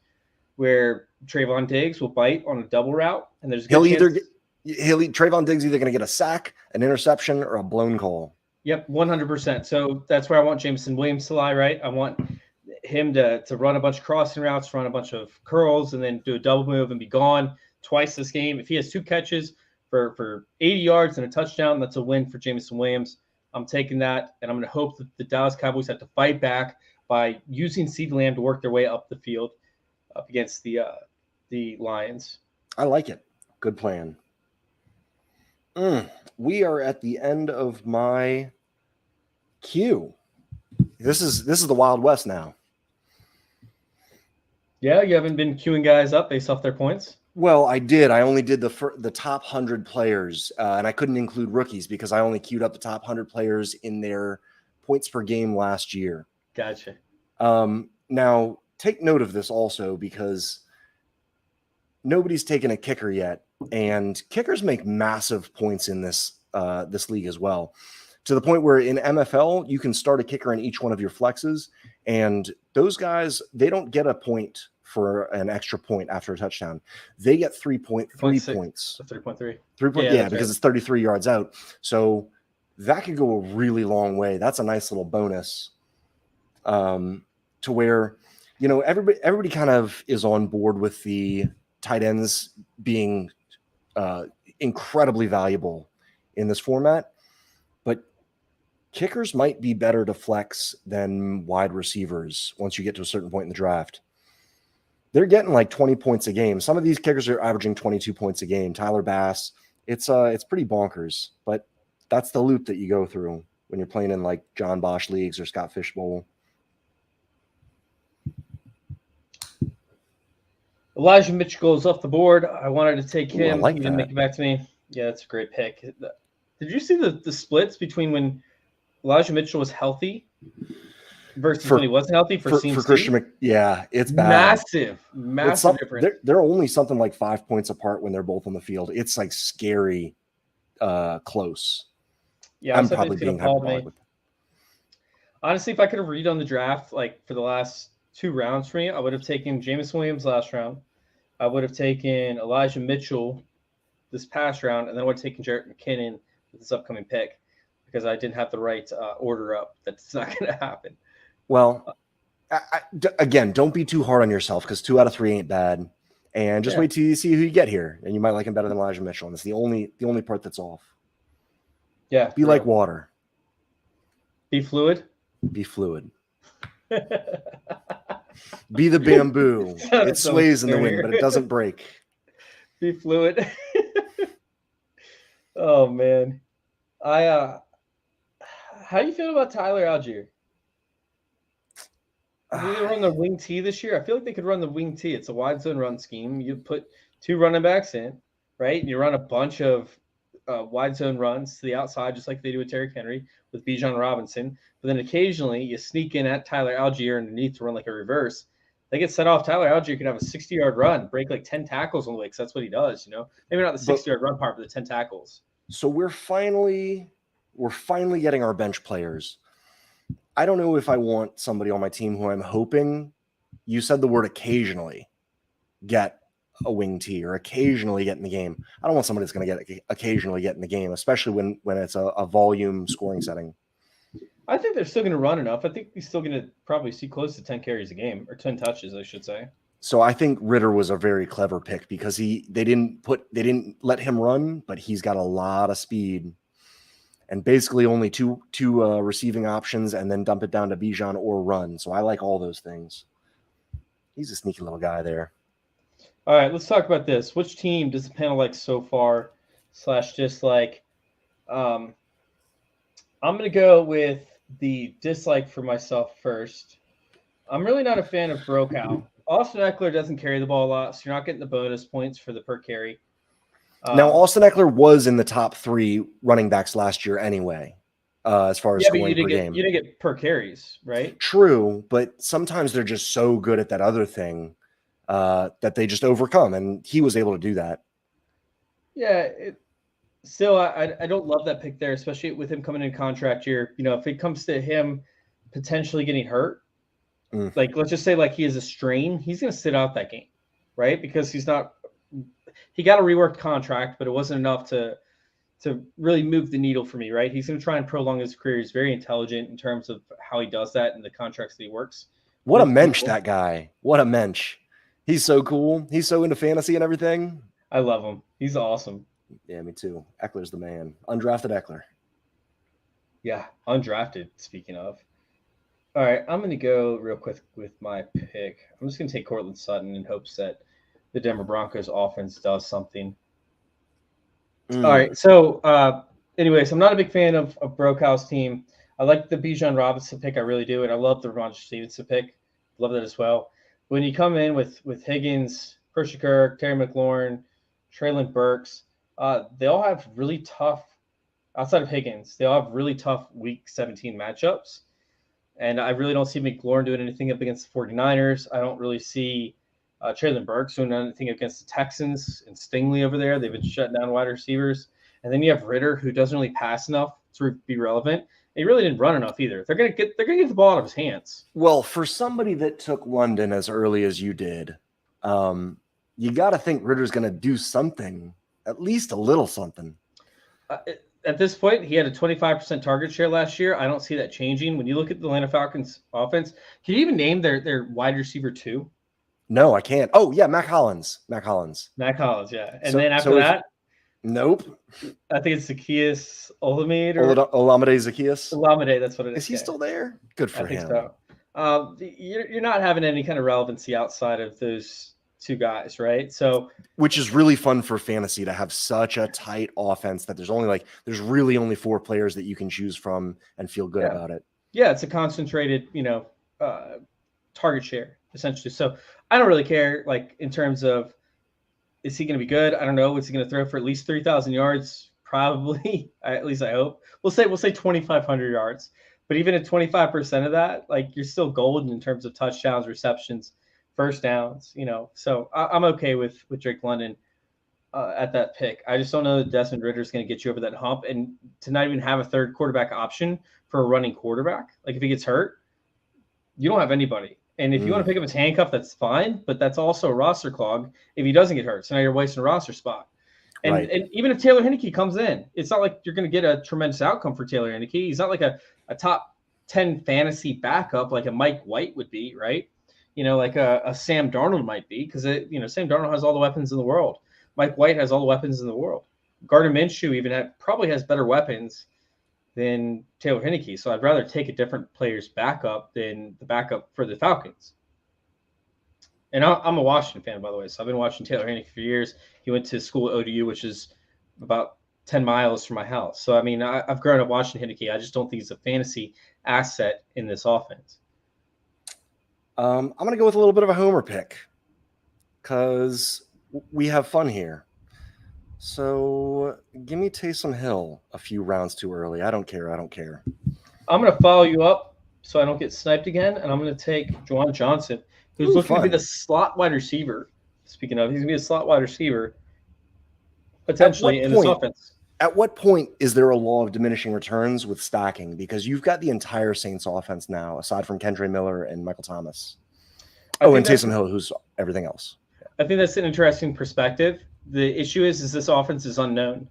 where Trayvon Diggs will bite on a double route. And there's Trayvon Diggs either going to get a sack, an interception, or a blown call. Yep, 100%. So that's where I want Jameson Williams to lie, right? I want him to run a bunch of crossing routes, run a bunch of curls, and then do a double move and be gone twice this game. If he has 2 catches for 80 yards and a touchdown, that's a win for Jameson Williams. I'm taking that, and I'm going to hope that the Dallas Cowboys have to fight back by using CeeDee Lamb to work their way up the field up against the Lions. I like it. Good plan. We are at the end of my queue. This is the Wild West now. Yeah, you haven't been queuing guys up based off their points? Well, I did. I only did the top 100 players, and I couldn't include rookies because I only queued up the top 100 players in their points per game last year. Gotcha. Now, take note of this also because nobody's taken a kicker yet, and kickers make massive points in this league as well, to the point where in MFL you can start a kicker in each one of your flexes, and those guys, they don't get a point for an extra point after a touchdown. They get 3.3 points. So 3.3. 3 points, yeah, because right. it's 33 yards out. So that could go a really long way. That's a nice little bonus. To where, everybody kind of is on board with the tight ends being incredibly valuable in this format, but kickers might be better to flex than wide receivers once you get to a certain point in the draft. They're getting like 20 points a game. Some of these kickers are averaging 22 points a game. Tyler Bass, it's pretty bonkers, but that's the loop that you go through when you're playing in like John Bosch leagues or Scott Fishbowl. Elijah Mitchell goes off the board. I wanted to take him. I like He didn't that. make it back to me. Yeah, that's a great pick. Did you see the splits between when Elijah Mitchell was healthy versus when he wasn't healthy for CMC? Christian yeah, it's bad. Massive difference. They're only something like 5 points apart when they're both on the field. It's like scary close. Yeah, I'm probably being hyperbolic with that. Honestly, if I could have read on the draft like for the last 2 rounds for me, I would have taken Jameson Williams last round. I would have taken Elijah Mitchell this past round, and then I would have taken Jerick McKinnon with this upcoming pick because I didn't have the right order up. That's not going to happen. Well, again, don't be too hard on yourself because 2 out of 3 ain't bad, and just wait till you see who you get here, and you might like him better than Elijah Mitchell. And it's the only part that's off. Yeah, be like water. Be fluid. Be fluid. Be the bamboo. It sways in the wind, but it doesn't break. Be fluid. Oh man, how do you feel about Tyler Algier? Do they run the wing T this year? I feel like they could run the wing T. It's a wide zone run scheme. You put 2 running backs in, right? And you run a bunch of wide zone runs to the outside, just like they do with Derrick Henry with Bijan Robinson. But then occasionally you sneak in at Tyler Algier underneath to run like a reverse. They get set off. Tyler Algier can have a 60-yard run, break like 10 tackles on the way because that's what he does, Maybe not the 60-yard run part, but the 10 tackles. So we're finally getting our bench players. I don't know if I want somebody on my team who I'm hoping, you said the word occasionally, get a wing T or occasionally get in the game. I don't want somebody that's going to occasionally get in the game, especially when it's a volume scoring setting. I think they're still going to run enough. I think he's still going to probably see close to 10 carries a game, or 10 touches, I should say. So I think Ritter was a very clever pick because they didn't let him run, but he's got a lot of speed, and basically only two receiving options, and then dump it down to Bijan or run. So I like all those things. He's a sneaky little guy there. All right, let's talk about this. Which team does the panel like so far / dislike? I'm going to go with the dislike for myself first. I'm really not a fan of Brokaw. Austin Eckler doesn't carry the ball a lot, so you're not getting the bonus points for the per carry. Now, Austin Eckler was in the top 3 running backs last year anyway, as far as scoring per game. You didn't get per carries, right? True, but sometimes they're just so good at that other thing that they just overcome, and he was able to do that. Yeah, still, I don't love that pick there, especially with him coming in contract year. If it comes to him potentially getting hurt, like let's just say like he has a strain, he's going to sit out that game, right? Because he got a reworked contract, but it wasn't enough to really move the needle for me, right? He's going to try and prolong his career. He's very intelligent in terms of how he does that and the contracts that he works. What a mensch, that guy. What a mensch. He's so cool. He's so into fantasy and everything. I love him. He's awesome. Yeah, me too. Eckler's the man. Undrafted Eckler. Yeah, undrafted, speaking of. All right, I'm going to go real quick with my pick. I'm just going to take Courtland Sutton in hopes that the Denver Broncos offense does something. All right, so anyways, I'm not a big fan of Brokaw's team. I like the Bijan Robinson pick. I really do. And I love the Ramondre Stevenson pick. Love that as well. when you come in with Higgins, Christian Kirk, Terry McLaurin, Treylon Burks, they all have really tough, outside of Higgins, they all have really tough Week 17 matchups. And I really don't see McLaurin doing anything up against the 49ers. I don't really see Treylon Burks doing anything against the Texans and Stingley over there. They've been shutting down wide receivers. And then you have Ritter, who doesn't really pass enough to be relevant. He really didn't run enough either. They're gonna get the ball out of his hands. Well, for somebody that took London as early as you did, you got to think Ritter's going to do something, at least a little something. At this point, he had a 25% target share last year. I don't see that changing. When you look at the Atlanta Falcons offense, can you even name their wide receiver 2? No, I can't. Oh, yeah, Mac Hollins, yeah. And then after that, nope. I think it's Zacchaeus Olamide Olamide Zacchaeus. Olamide, that's what it is. Is he still there? Good for him. So. You're not having any kind of relevancy outside of those two guys, right? So, which is really fun for fantasy to have such a tight offense that there's really only 4 players that you can choose from and feel good about it. Yeah, it's a concentrated, target share essentially. So I don't really care, like, in terms of, is he going to be good? I don't know. Is he going to throw for at least 3,000 yards? Probably. At least I hope. We'll say 2,500 yards. But even at 25% of that, like, you're still golden in terms of touchdowns, receptions, first downs. So I'm okay with Drake London at that pick. I just don't know that Desmond Ritter is going to get you over that hump, and to not even have a third quarterback option for a running quarterback. Like, if he gets hurt, you don't have anybody. And if you want to pick up his handcuff, that's fine, but that's also a roster clog if he doesn't get hurt. So now you're wasting a roster spot. And, right. And even if Taylor Heinicke comes in, it's not like you're going to get a tremendous outcome for Taylor Heinicke. He's not like a top 10 fantasy backup like a Mike White would be, right? Like a Sam Darnold might be, because Sam Darnold has all the weapons in the world. Mike White has all the weapons in the world. Gardner Minshew even probably has better weapons than Taylor Heinicke. So I'd rather take a different player's backup than the backup for the Falcons. And I'm a Washington fan, by the way. So I've been watching Taylor Heinicke for years. He went to school at ODU, which is about 10 miles from my house. So, I mean, I've grown up watching Heinicke. I just don't think he's a fantasy asset in this offense. I'm going to go with a little bit of a homer pick because we have fun here. So give me Taysom Hill a few rounds too early. I don't care. I'm going to follow you up so I don't get sniped again, and I'm going to take Juwan Johnson, who's looking to be the slot wide receiver. Speaking of, he's going to be a slot wide receiver potentially in this offense. At what point is there a law of diminishing returns with stacking? Because you've got the entire Saints offense now, aside from Kendre Miller and Michael Thomas. And Taysom Hill, who's everything else. I think that's an interesting perspective. The issue is this offense is unknown,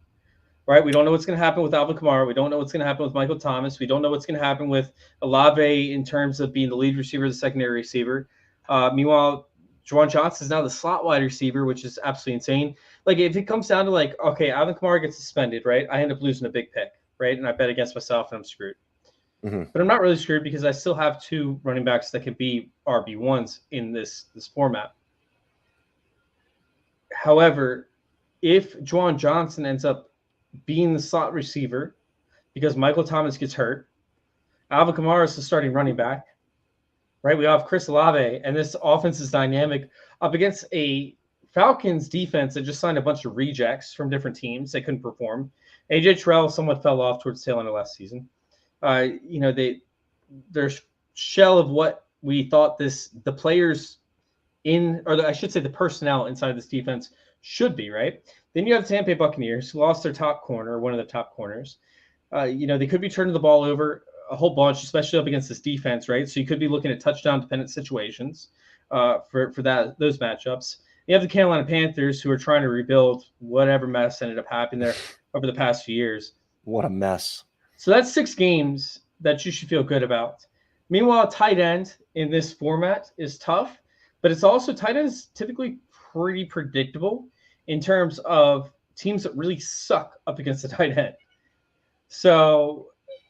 right? We don't know what's going to happen with Alvin Kamara. We don't know what's going to happen with Michael Thomas. We don't know what's going to happen with Olave in terms of being the lead receiver, the secondary receiver. Meanwhile, Juwan Johnson is now the slot wide receiver, which is absolutely insane. Like, if it comes down to, like, okay, Alvin Kamara gets suspended, right? I end up losing a big pick, right? And I bet against myself and I'm screwed. Mm-hmm. But I'm not really screwed because I still have 2 running backs that can be RB1s in this format. However, if Juwan Johnson ends up being the slot receiver because Michael Thomas gets hurt, Alvin Kamara is the starting running back, right? We have Chris Olave, and this offense is dynamic up against a Falcons defense that just signed a bunch of rejects from different teams. They couldn't perform. AJ Terrell somewhat fell off towards the tail end of last season. Their shell of what we thought the players I should say the personnel inside this defense should be, right? Then you have the Tampa Bay Buccaneers, who lost their top corner, one of the top corners. They could be turning the ball over a whole bunch, especially up against this defense, right? So you could be looking at touchdown-dependent situations for those matchups. You have the Carolina Panthers, who are trying to rebuild whatever mess ended up happening there over the past few years. What a mess. So that's 6 games that you should feel good about. Meanwhile, tight end in this format is tough, but it's also tight end is typically pretty predictable in terms of teams that really suck up against the tight end. So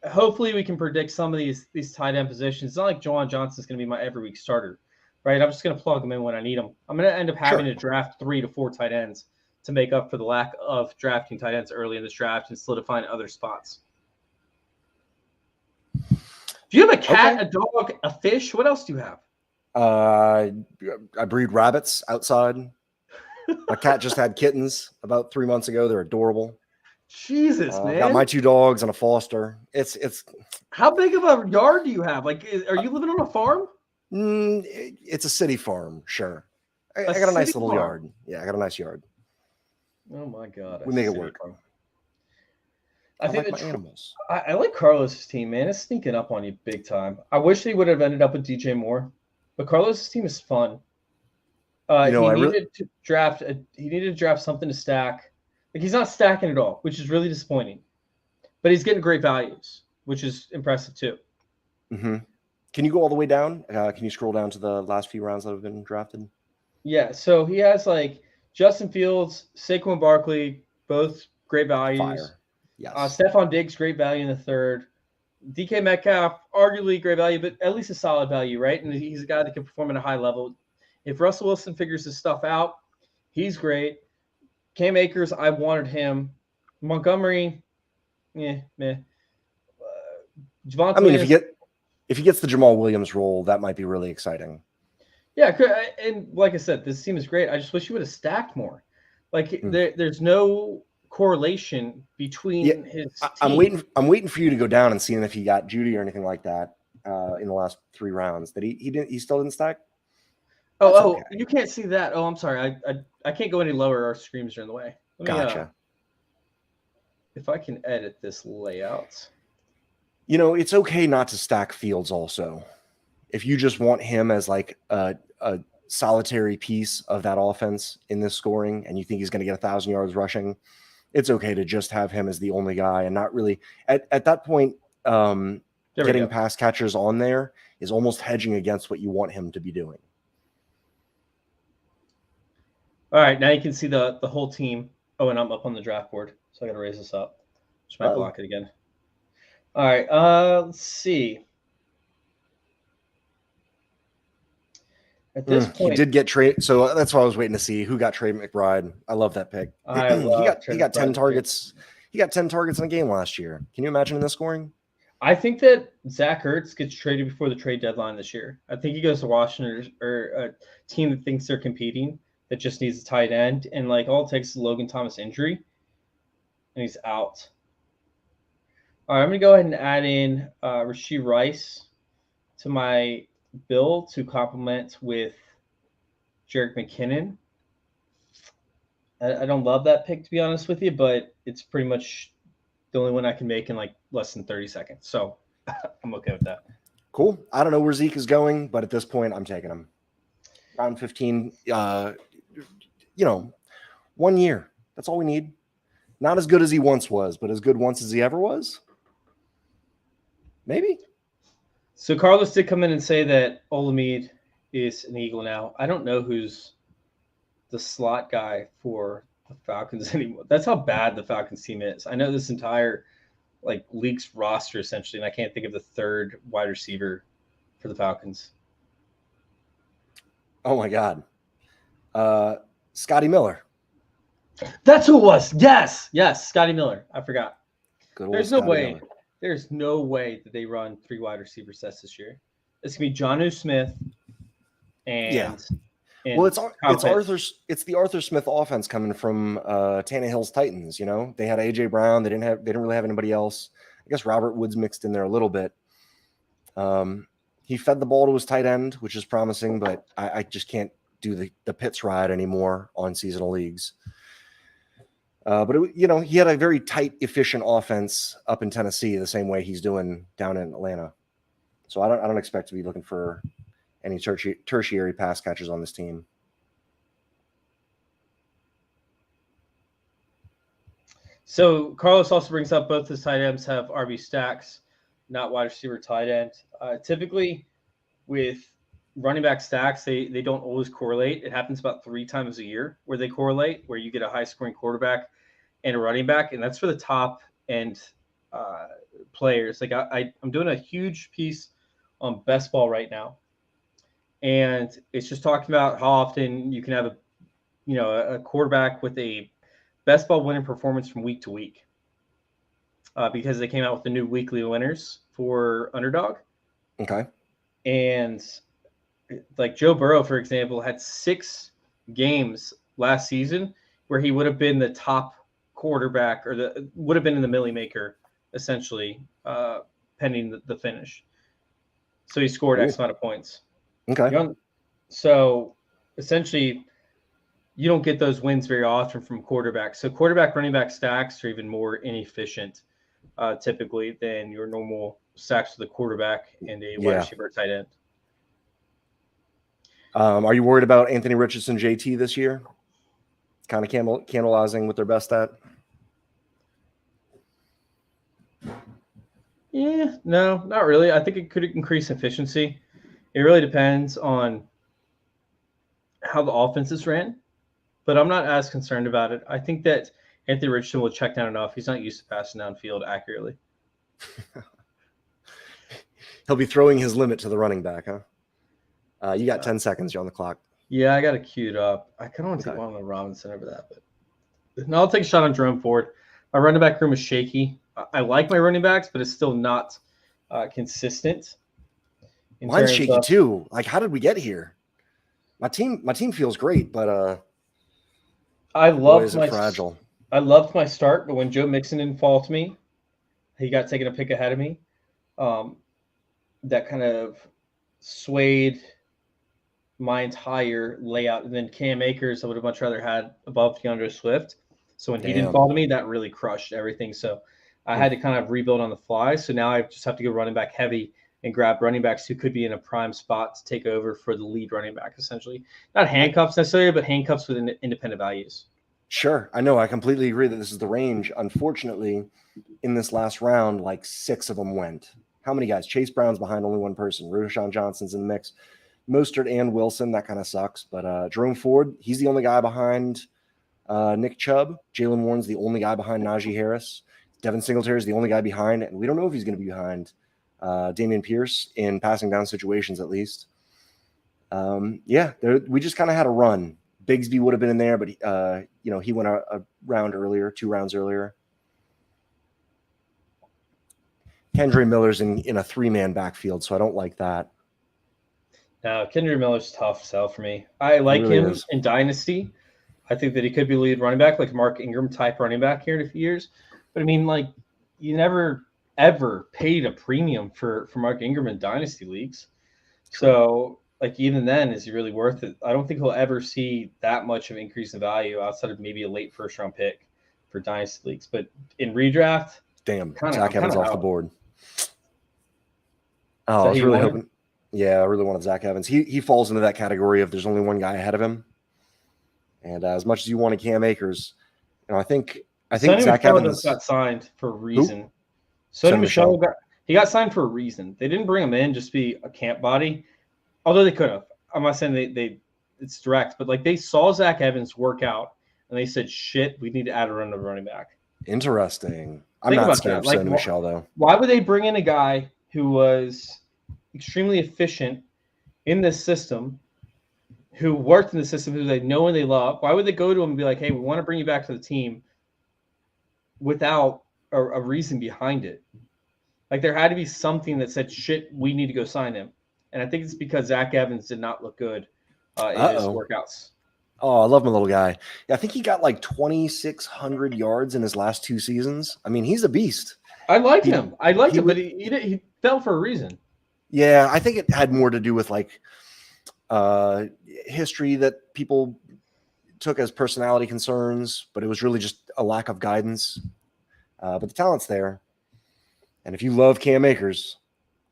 hopefully we can predict some of these tight end positions. It's not like Juwan Johnson is going to be my every week starter, right? I'm just going to plug them in when I need them. I'm going to end up having to draft 3 to 4 tight ends to make up for the lack of drafting tight ends early in this draft and solidifying other spots. Do you have a cat, a dog, a fish? What else do you have? I breed rabbits outside. My cat just had kittens about 3 months ago. They're adorable. Jesus, I've got man. my 2 dogs and a foster. It's How big of a yard do you have? Like, are you living on a farm? it's a city farm, sure. I A got a nice city little farm? yard. Yeah, I got a nice yard. Oh my God. We make it work. I I think like my animals. I like Carlos's team, man. It's sneaking up on you big time. I wish they would have ended up with DJ Moore, but Carlos's team is fun. You know, He needed to draft something to stack. Like, he's not stacking at all, which is really disappointing. But he's getting great values, which is impressive too. Mm-hmm. Can you go all the way down? Can you scroll down to the last few rounds that have been drafted? Yeah, so he has like Justin Fields, Saquon Barkley, both great values. Fire. Yes. Stephon Diggs, great value in the third. DK Metcalf, arguably great value, but at least a solid value, right? And he's a guy that can perform at a high level. If Russell Wilson figures his stuff out, he's great. Cam Akers, I wanted him. Montgomery, meh. Javonte I mean, Williams, if he gets the Jamal Williams role, that might be really exciting. yeah, and like I said, this team is great. I just wish you would have stacked more. Like, there's no correlation between his team. I'm waiting for you to go down and seeing if he got Judy or anything like that in the last 3 rounds. That he still didn't stack. Okay. You can't see that. Oh, I'm sorry. I can't go any lower. Our screens are in the way. Gotcha. If I can edit this layout. You know, it's okay not to stack Fields also. If you just want him as like a solitary piece of that offense in this scoring and you think he's going to get 1,000 yards rushing, it's okay to just have him as the only guy and not really at that point getting pass catchers on there is almost hedging against what you want him to be doing. All right, now you can see the whole team. Oh, and I'm up on the draft board, so I got to raise this up. Just might block it again. All right, let's see. At this point, he did get Trey. So that's why I was waiting to see who got Trey McBride. I love that pick. He got 10 targets. He got 10 targets in a game last year. Can you imagine in this scoring? I think that Zach Ertz gets traded before the trade deadline this year. I think he goes to Washington or a team that thinks they're competing that just needs a tight end. And like all it takes is a Logan Thomas injury, and he's out. All right, I'm going to go ahead and add in Rashee Rice to my build to complement with Jerick McKinnon. I don't love that pick, to be honest with you, but it's pretty much the only one I can make in like less than 30 seconds. So I'm okay with that. Cool. I don't know where Zeke is going, but at this point, I'm taking him. Round 15, 1 year. That's all we need. Not as good as he once was, but as good once as he ever was. Maybe. So Carlos did come in and say that Olamide is an Eagle now. I don't know who's the slot guy for the Falcons anymore. That's how bad the Falcons team is. I know this entire league's roster essentially, and I can't think of the third wide receiver for the Falcons. Oh my God. Scotty Miller. That's who it was. Yes, Scotty Miller. I forgot. There's no way. Miller. There's no way that they run 3 wide receiver sets this year. It's gonna be Jonnu Smith and well, it's the Arthur Smith offense coming from Tannehill's Titans. You know, they had AJ Brown. They didn't really have anybody else. I guess Robert Woods mixed in there a little bit. He fed the ball to his tight end, which is promising, but I just can't do the Pitts ride anymore on seasonal leagues. But he had a very tight, efficient offense up in Tennessee, the same way he's doing down in Atlanta. So I don't expect to be looking for any tertiary pass catchers on this team. So Carlos also brings up both his tight ends have RB stacks, not wide receiver tight end. Typically, with running back stacks, they don't always correlate. It happens about 3 times a year where they correlate, where you get a high-scoring quarterback and a running back, and that's for the top end players. Like I'm doing a huge piece on best ball right now, and it's just talking about how often you can have a quarterback with a best ball winning performance from week to week, because they came out with the new weekly winners for Underdog. Okay, and like Joe Burrow, for example, had 6 games last season where he would have been the top quarterback or would have been in the Millie Maker, essentially, pending the finish. So he scored X Ooh. amount of points. Okay. So essentially, you don't get those wins very often from quarterbacks. So quarterback running back stacks are even more inefficient typically than your normal stacks with a quarterback and a wide receiver or tight end. Are you worried about Anthony Richardson, JT this year? Kind of cannibalizing with their best stat? Yeah, no, not really. I think it could increase efficiency. It really depends on how the offense is ran, but I'm not as concerned about it. I think that Anthony Richardson will check down enough. He's not used to passing downfield accurately. He'll be throwing his limit to the running back, huh? You got 10 seconds. You're on the clock. Yeah, I got it queued up. I kind of want to take one on Robinson over that, but no, I'll take a shot on Jerome Ford. My running back room is shaky. I like my running backs, but it's still not consistent. Mine's shaky too. Like, how did we get here? My team feels great, but I loved fragile. I loved my start, but when Joe Mixon didn't fall to me, he got taken a pick ahead of me. That kind of swayed my entire layout. And then Cam Akers, I would have much rather had above DeAndre Swift. So when he didn't fall to me, that really crushed everything. So I had to kind of rebuild on the fly. So now I just have to go running back heavy and grab running backs who could be in a prime spot to take over for the lead running back, essentially. Not handcuffs necessarily, but handcuffs with independent values. Sure. I know. I completely agree that this is the range. Unfortunately, in this last round, like 6 of them went. How many guys? Chase Brown's behind only one person. Rashawn Johnson's in the mix. Mostert and Wilson, that kind of sucks. But Jerome Ford, he's the only guy behind Nick Chubb. Jalen Warren's the only guy behind Najee Harris. Devin Singletary is the only guy behind, and we don't know if he's going to be behind Dameon Pierce in passing down situations at least. We just kind of had a run. Bigsby would have been in there, but he went a round earlier, 2 rounds earlier. Kendre Miller's in a 3-man backfield, so I don't like that. Now, Kendre Miller's tough sell for me. I like him in Dynasty. I think that he could be lead running back, like Mark Ingram type running back here in a few years. But I mean, like, you never ever paid a premium for Mark Ingram in Dynasty leagues. So, like, even then, is he really worth it? I don't think he'll ever see that much of an increase in value outside of maybe a late first-round pick for Dynasty leagues. But in redraft, Zach Evans off the board. Oh, I was really hoping. Yeah, I really wanted Zach Evans. He falls into that category of there's only one guy ahead of him. And as much as you wanted Cam Akers, I think Zach Evans got signed for a reason. Sony Michel got signed for a reason. They didn't bring him in just to be a camp body, although they could have. I'm not saying it's direct, but like they saw Zach Evans work out and they said, "Shit, we need to add a running back." Interesting. I'm not scared of Sony Michel though. Why would they bring in a guy who was extremely efficient in this system, who worked in the system, who they know and they love? Why would they go to him and be like, "Hey, we want to bring you back to the team," without a reason behind it? Like, there had to be something that said, "Shit, we need to go sign him." And I think it's because Zach Evans did not look good in his workouts. Oh, I love my little guy. Yeah, I think he got like 2,600 yards in his last 2 seasons. I mean, he's a beast. I like him. But he fell for a reason. Yeah, I think it had more to do with like history that people took as personality concerns, but it was really just a lack of guidance. But the talent's there, and if you love Cam Akers,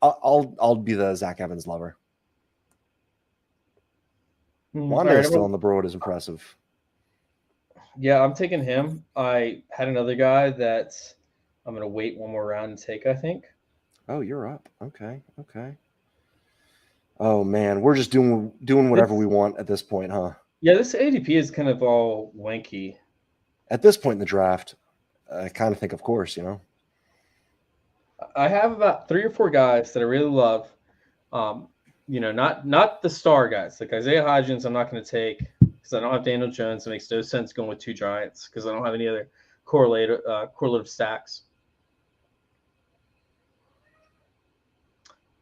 I'll be the Zach Evans lover. Wanda still on the board is impressive. Yeah, I'm taking him. I had another guy that I'm going to wait one more round to take, I think. Oh, you're up. Okay. Oh, man. We're just doing whatever we want at this point, huh? Yeah, this ADP is kind of all wanky. At this point in the draft, I kind of think, of course, I have about 3 or 4 guys that I really love. Not the star guys. Like Isaiah Hodgins, I'm not going to take because I don't have Daniel Jones. It makes no sense going with 2 Giants because I don't have any other correlative stacks.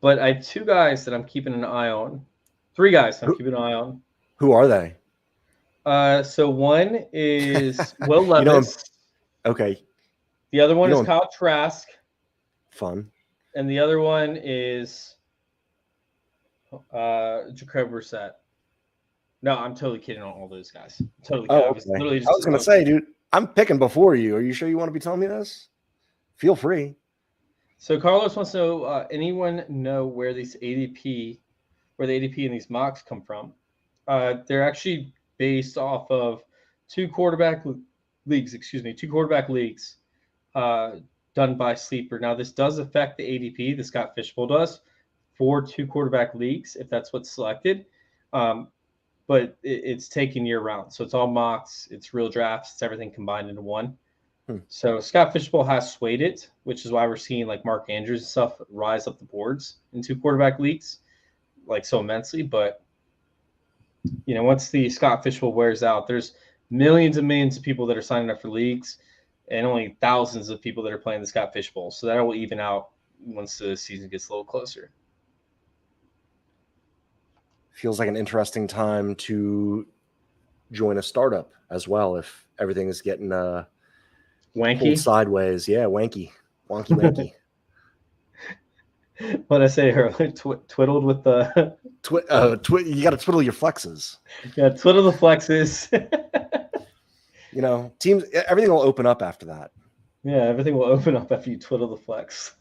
But I have 2 guys that I'm keeping an eye on 3 guys I'm keeping an eye on. Who are they? So one is Will You know, Levis. Okay, The other one you is know- Kyle Trask. fun. And the other one is Jacob Brissett. No, I'm totally kidding on all those guys. Totally kidding. Oh, I was okay. literally I just was going to say, dude, I'm picking before you. Are you sure you want to be telling me this? Feel free. So Carlos wants to know, anyone know where the ADP in these mocks come from? They're actually based off of 2 quarterback leagues, done by Sleeper. Now, this does affect the ADP. The Scott Fishbowl does for 2 quarterback leagues, if that's what's selected. But it's taken year round. So it's all mocks, it's real drafts, it's everything combined into one. So Scott Fishbowl has swayed it, which is why we're seeing like Mark Andrews and stuff rise up the boards in 2 quarterback leagues, like so immensely. But once the Scott Fishbowl wears out, there's millions and millions of people that are signing up for leagues, and only thousands of people that are playing the Scott Fishbowl. So that will even out once the season gets a little closer. Feels like an interesting time to join a startup as well if everything is getting Wanky pulled sideways. Yeah, wonky. What I say earlier, twiddled with the you got to twiddle your flexes. twiddle the flexes. Teams, everything will open up after that. Yeah, everything will open up after you twiddle the flex.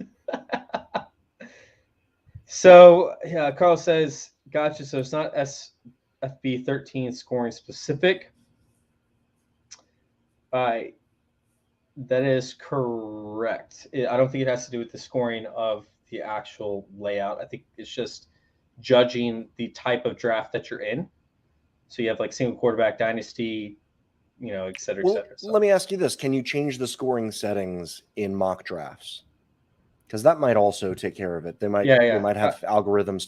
So, yeah, Carl says, gotcha. So it's not SFB 13 scoring specific. That is correct. I don't think it has to do with the scoring of the actual layout. I think it's just judging the type of draft that you're in. So you have like single quarterback dynasty, et cetera, et cetera. So let me ask you this. Can you change the scoring settings in mock drafts? Because that might also take care of it. They might have algorithms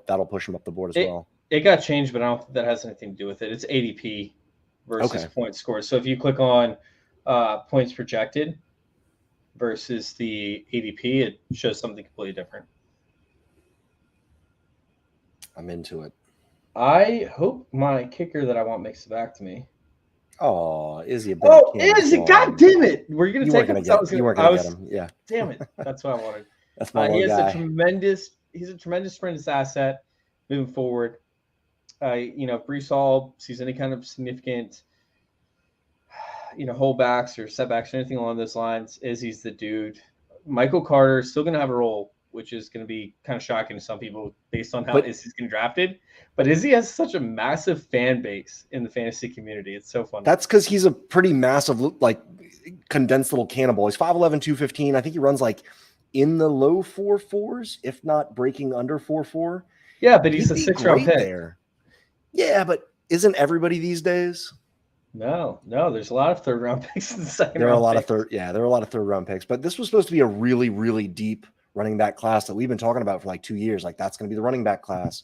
that'll push them up the board as well. It got changed, but I don't think that has anything to do with it. It's ADP versus points scored. So if you click on points projected versus the ADP, it shows something completely different. I'm into it. I hope my kicker that I want makes it back to me. Oh, Izzy! Izzy! God damn it! Were you going to take him? You weren't going to get him. Yeah. Damn it! That's what I wanted. That's my he has guy. He's a tremendous asset moving forward. If Breece Hall sees any kind of significant, holdbacks or setbacks or anything along those lines, Izzy's the dude. Michael Carter is still going to have a role, which is going to be kind of shocking to some people based on how Izzy's getting drafted. But Izzy has such a massive fan base in the fantasy community. It's so fun. That's because he's a pretty massive, condensed little cannonball. He's 5'11", 215. I think he runs in the low 4.4s, if not breaking under 4.4. Yeah, but he's a 6th-round pick. There. Yeah, but isn't everybody these days? No. There's a lot of 3rd-round picks in the 2nd round. There are a lot of 3rd-round picks. But this was supposed to be a really, really deep running back class that we've been talking about for 2 years. That's going to be the running back class.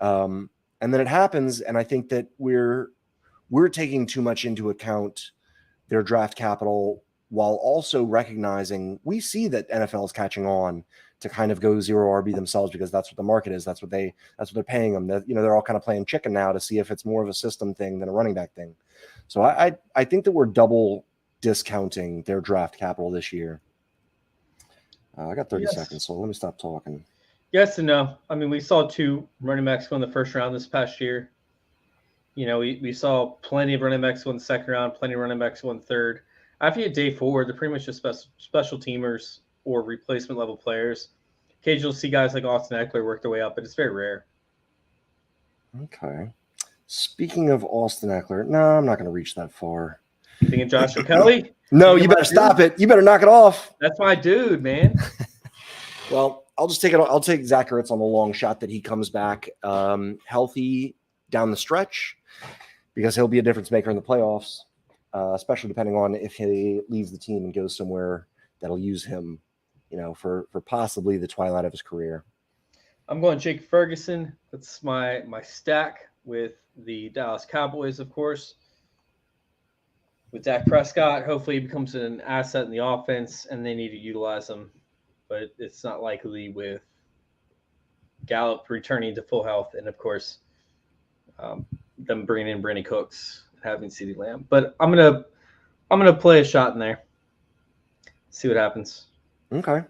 And then it happens, and I think that we're taking too much into account their draft capital while also recognizing we see that NFL is catching on to kind of go 0 RB themselves because that's what the market is. That's what they're paying them. They're all kind of playing chicken now to see if it's more of a system thing than a running back thing. So I think that we're double discounting their draft capital this year. I got 30 seconds, so let me stop talking. Yes and no. I mean, we saw 2 running backs go in the 1st round this past year. We saw plenty of running backs go in the 2nd round, plenty of running backs go in the 3rd. After you get day 4, they're pretty much just special teamers or replacement level players. Occasionally, you'll see guys like Austin Eckler work their way up, but it's very rare. Okay. Speaking of Austin Eckler, no, I'm not going to reach that far. You thinking Joshua Kelly? No, you better stop it. You better knock it off. That's my dude, man. Well, I'll just take it. I'll take Zach Ertz on the long shot that he comes back healthy down the stretch because he'll be a difference maker in the playoffs, especially depending on if he leaves the team and goes somewhere that'll use him, for possibly the twilight of his career. I'm going Jake Ferguson. That's my stack with the Dallas Cowboys, of course. With Dak Prescott, hopefully he becomes an asset in the offense, and they need to utilize him. But it's not likely with Gallup returning to full health, and of course, them bringing in Brandon Cooks, having CeeDee Lamb. But I'm gonna play a shot in there, see what happens. Okay.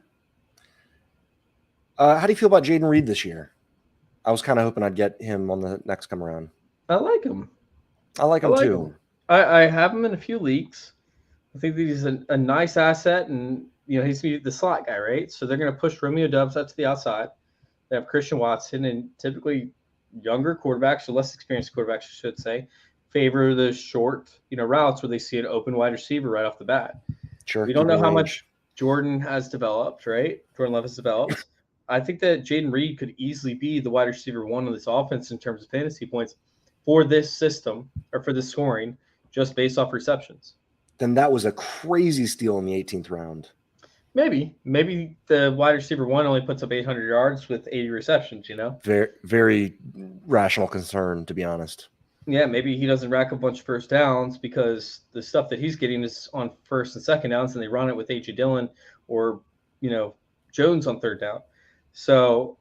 How do you feel about Jaden Reed this year? I was kind of hoping I'd get him on the next come around. I like him. I like him too. I have him in a few leagues. I think that he's a nice asset, and he's gonna be the slot guy, right? So they're gonna push Romeo Doubs out to the outside. They have Christian Watson, and typically younger quarterbacks, or less experienced quarterbacks, I should say, favor the short, routes where they see an open wide receiver right off the bat. Sure. We don't know how much Jordan has developed, right? Jordan Love has developed. I think that Jaden Reed could easily be the wide receiver one of this offense in terms of fantasy points for this system or for the scoring, just based off receptions. Then that was a crazy steal in the 18th round. Maybe the wide receiver one only puts up 800 yards with 80 receptions. Very, very rational concern, to be honest. Yeah, maybe he doesn't rack up a bunch of first downs because the stuff that he's getting is on first and second downs, and they run it with A.J. Dillon or Jones on third down. So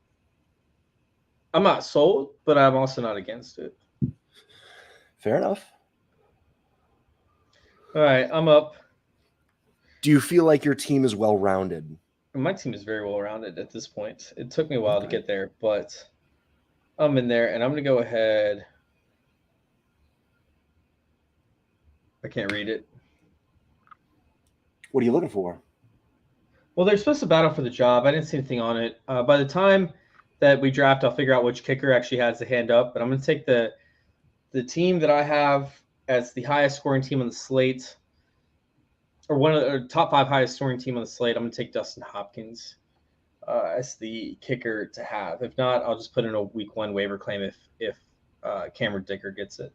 I'm not sold, but I'm also not against it. Fair enough. All right, I'm up. Do you feel like your team is well-rounded? My team is very well-rounded at this point. It took me a while to get there, but I'm in there, and I'm going to go ahead. I can't read it. What are you looking for? Well, they're supposed to battle for the job. I didn't see anything on it. By the time that we draft, I'll figure out which kicker actually has the hand up. But I'm going to take the team that I have as the highest scoring team on the slate, or one of the top 5 highest scoring team on the slate. I'm going to take Dustin Hopkins as the kicker to have. If not, I'll just put in a week 1 waiver claim if Cameron Dicker gets it.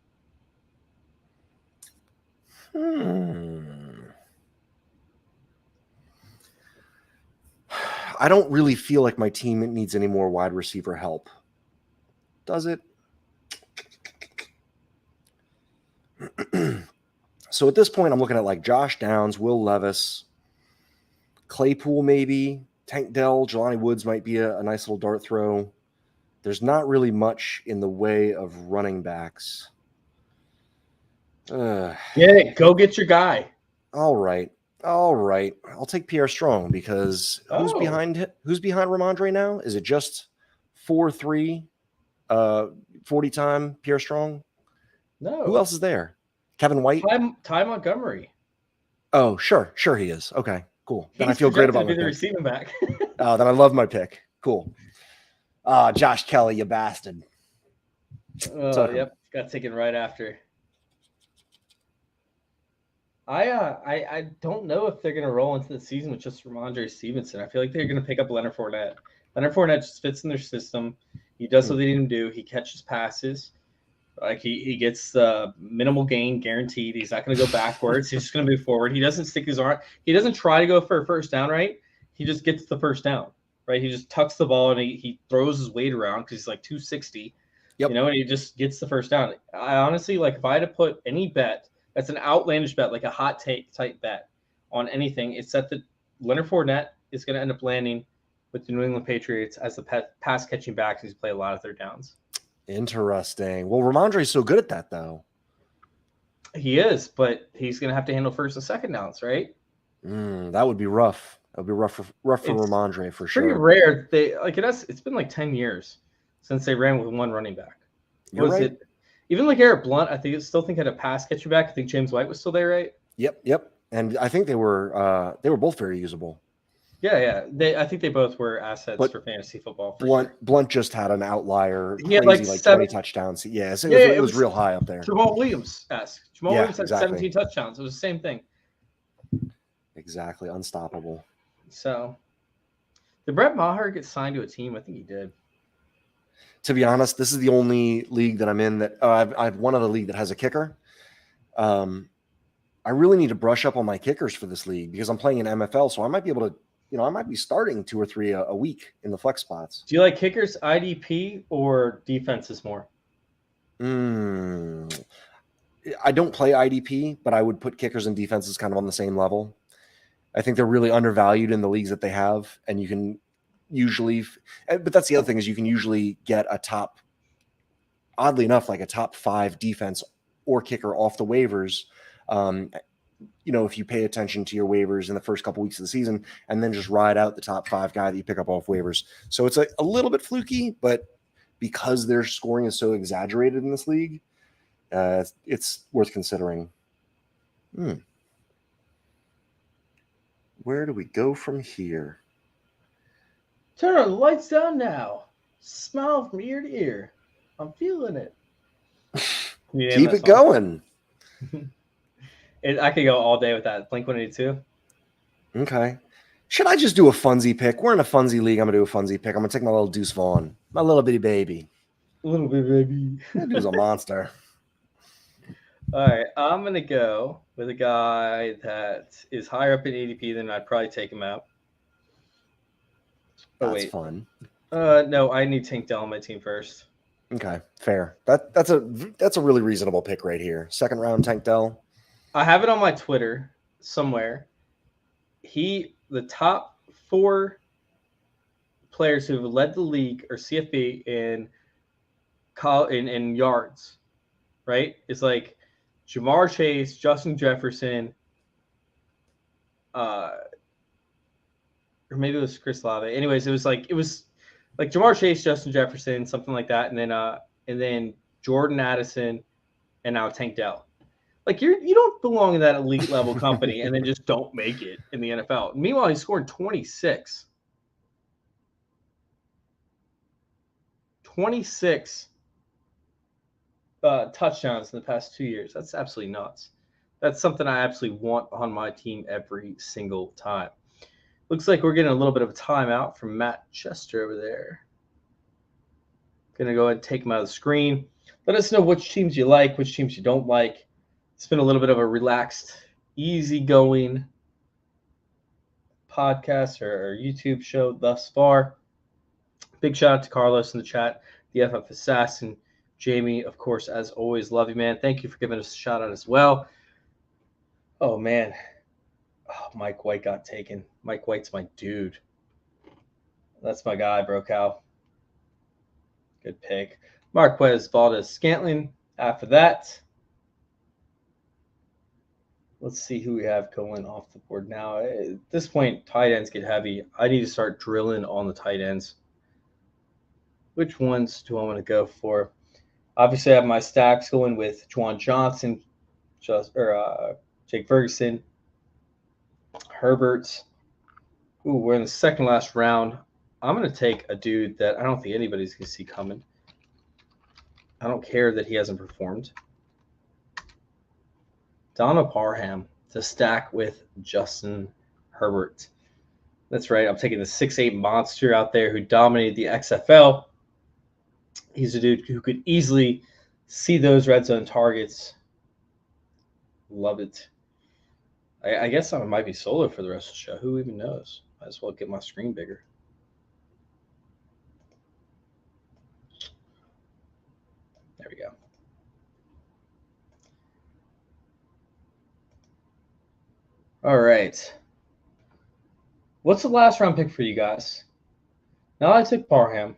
I don't really feel like my team needs any more wide receiver help. Does it? So at this point, I'm looking at like Josh Downs, Will Levis, Claypool maybe, Tank Dell, Jelani Woods might be a nice little dart throw. There's not really much in the way of running backs. Get it. Go get your guy. All right. I'll take Pierre Strong because who's behind Ramondre now? Is it just 4-3 40-time Pierre Strong? No. Who else is there? Kevin White? Ty Montgomery. Oh, sure he is. Okay, cool. Then I feel great about my the receiving back. Oh, then I love my pick. Cool. Josh Kelly, you bastard. Yep, got taken right after. I don't know if they're going to roll into the season with just Ramondre Stevenson. I feel like they're going to pick up Leonard Fournette. Leonard Fournette just fits in their system. He does what they need him to do. He catches passes. Like he gets the minimal gain guaranteed. He's not going to go backwards. He's just going to move forward. He doesn't stick his arm. He doesn't try to go for a first down, right? He just gets the first down, right? He just tucks the ball and he throws his weight around because he's like 260, and he just gets the first down. I honestly, like if I had to put any bet, that's an outlandish bet, like a hot take type bet on anything, it's that the Leonard Fournette is going to end up landing with the New England Patriots as the pass catching back. He's played a lot of third downs. Interesting. Well, Ramondre's so good at that, though. He is, but he's going to have to handle first and second downs, right? That would be rough. That would be rough for Ramondre for sure. Pretty rare. It's been like 10 years since they ran with one running back. You're right. Even like Eric Blunt, I still think had a pass catcher back. I think James White was still there, right? Yep. And I think they were both very usable. Yeah. I think they both were assets for fantasy football. Blunt just had an outlier. He had crazy, like 20 touchdowns. Yeah, it was real high up there. Jamal Williams-esque. Williams had 17 touchdowns. It was the same thing. Exactly. Unstoppable. So, did Brett Maher get signed to a team? I think he did. To be honest, this is the only league that I'm in that I've one other league that has a kicker. I really need to brush up on my kickers for this league because I'm playing in MFL, so I might be able to, I might be starting 2 or 3 a week in the flex spots. Do you like kickers IDP or defenses more? I don't play IDP, but I would put kickers and defenses kind of on the same level. I think they're really undervalued in the leagues that they have, and you can usually, but that's the other thing is you can usually get a top, oddly enough, like a top 5 defense or kicker off the waivers. If you pay attention to your waivers in the first couple weeks of the season and then just ride out the top 5 guy that you pick up off waivers. So it's a little bit fluky, but because their scoring is so exaggerated in this league, it's worth considering. Where do we go from here? Turn our lights down now. Smile from ear to ear. I'm feeling it. Keep it going. I could go all day with that. Blink-182. Okay. Should I just do a funsy pick? We're in a funsy league. I'm going to do a funsy pick. I'm going to take my little Deuce Vaughn. My little bitty baby. A little bit, baby. That dude's a monster. All right. I'm going to go with a guy that is higher up in ADP than I'd probably take him out. That's fun. No, I need Tank Dell on my team first. Okay, fair. That's a really reasonable pick right here. Second round Tank Dell. I have it on my Twitter somewhere. The top 4 players who have led the league are CFB in yards, right? It's like Jamar Chase, Justin Jefferson, or maybe it was Chris Olave. Anyways, it was like Jamar Chase, Justin Jefferson, something like that, and then Jordan Addison, and now Tank Dell. Like you don't belong in that elite level company and then just don't make it in the NFL. Meanwhile, he's scored 26 touchdowns in the past 2 years. That's absolutely nuts. That's something I absolutely want on my team every single time. Looks like we're getting a little bit of a timeout from Matt Chester over there. Going to go ahead and take him out of the screen. Let us know which teams you like, which teams you don't like. It's been a little bit of a relaxed, easygoing podcast or YouTube show thus far. Big shout out to Carlos in the chat, the FF Assassin, Jamie, of course, as always. Love you, man. Thank you for giving us a shout out as well. Oh, man. Oh, Mike White got taken. Mike White's my dude. That's my guy, bro, Cal. Good pick. Marquez Valdes-Scantling. After that, let's see who we have going off the board now. At this point, tight ends get heavy. I need to start drilling on the tight ends. Which ones do I want to go for? Obviously, I have my stacks going with Juwan Johnson, Jake Ferguson, Herbert. Ooh, we're in the second last round. I'm going to take a dude that I don't think anybody's going to see coming. I don't care that he hasn't performed. Donna Parham to stack with Justin Herbert. That's right. I'm taking the 6'8" monster out there who dominated the XFL. He's a dude who could easily see those red zone targets. Love it. I guess I might be solo for the rest of the show. Who even knows? Might as well get my screen bigger. There we go. All right. What's the last round pick for you guys? Now I took Parham.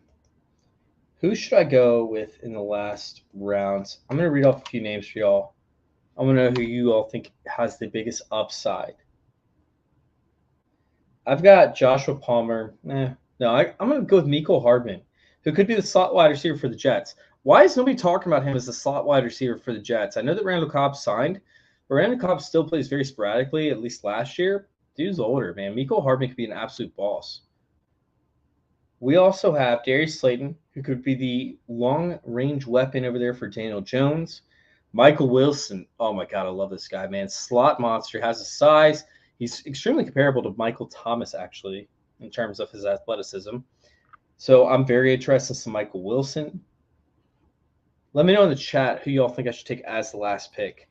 Who should I go with in the last rounds? I'm going to read off a few names for y'all. I want to know who you all think has the biggest upside. I've got Joshua Palmer. I'm going to go with Mecole Hardman, who could be the slot wide receiver for the Jets. Why is nobody talking about him as the slot wide receiver for the Jets? I know that Randall Cobb signed, but Randall Cobb still plays very sporadically, at least last year. Dude's older, man. Mecole Hardman could be an absolute boss. We also have Darius Slayton, who could be the long-range weapon over there for Daniel Jones. Michael Wilson. Oh, my God, I love this guy, man. Slot monster, has a size. He's extremely comparable to Michael Thomas, actually, in terms of his athleticism. So I'm very interested in some Michael Wilson. Let me know in the chat who y'all think I should take as the last pick.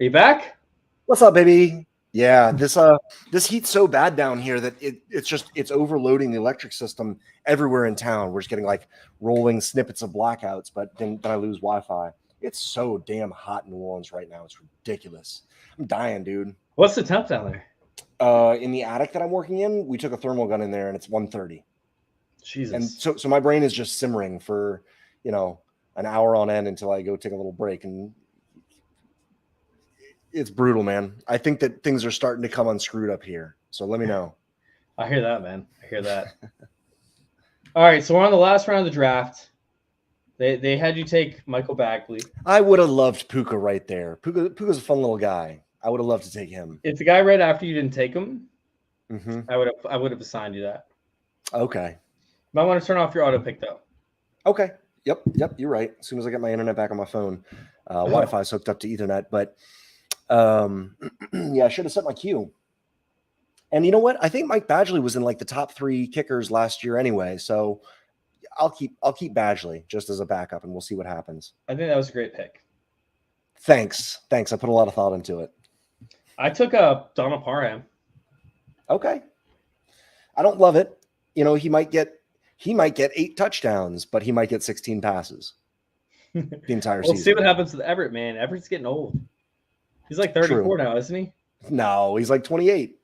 Are you back? What's up, baby? Yeah, this heat's so bad down here that it's overloading the electric system everywhere in town. We're just getting like rolling snippets of blackouts, but then I lose Wi-Fi. It's so damn hot in New Orleans right now. It's ridiculous. I'm dying, dude. What's the temp down there? In the attic that I'm working in, we took a thermal gun in there and it's 130. Jesus. And so my brain is just simmering for, an hour on end until I go take a little break. And it's brutal, man. I think that things are starting to come unscrewed up here. So let me know. I hear that, man. I hear that. All right, so we're on the last round of the draft. They had you take Michael Bagley. I would have loved Puka right there. Puka's a fun little guy. I would have loved to take him. If the guy right after you didn't take him, Mm-hmm. I would have assigned you that. Okay. Might want to turn off your auto pick though. Okay. Yep. You're right. As soon as I get my internet back on my phone, Wi-Fi is hooked up to Ethernet. But yeah, I should have set my queue. And you know what? I think Mike Badgley was in like the top 3 kickers last year anyway. So I'll keep Badgley just as a backup, and we'll see what happens. I think that was a great pick. Thanks. I put a lot of thought into it. I took Donald Parham. Okay. I don't love it. He might get 8 touchdowns, but he might get 16 passes the entire We'll season. see what happens with Everett, man. Everett's getting old. He's like 34 True. now, isn't he? No, he's like 28.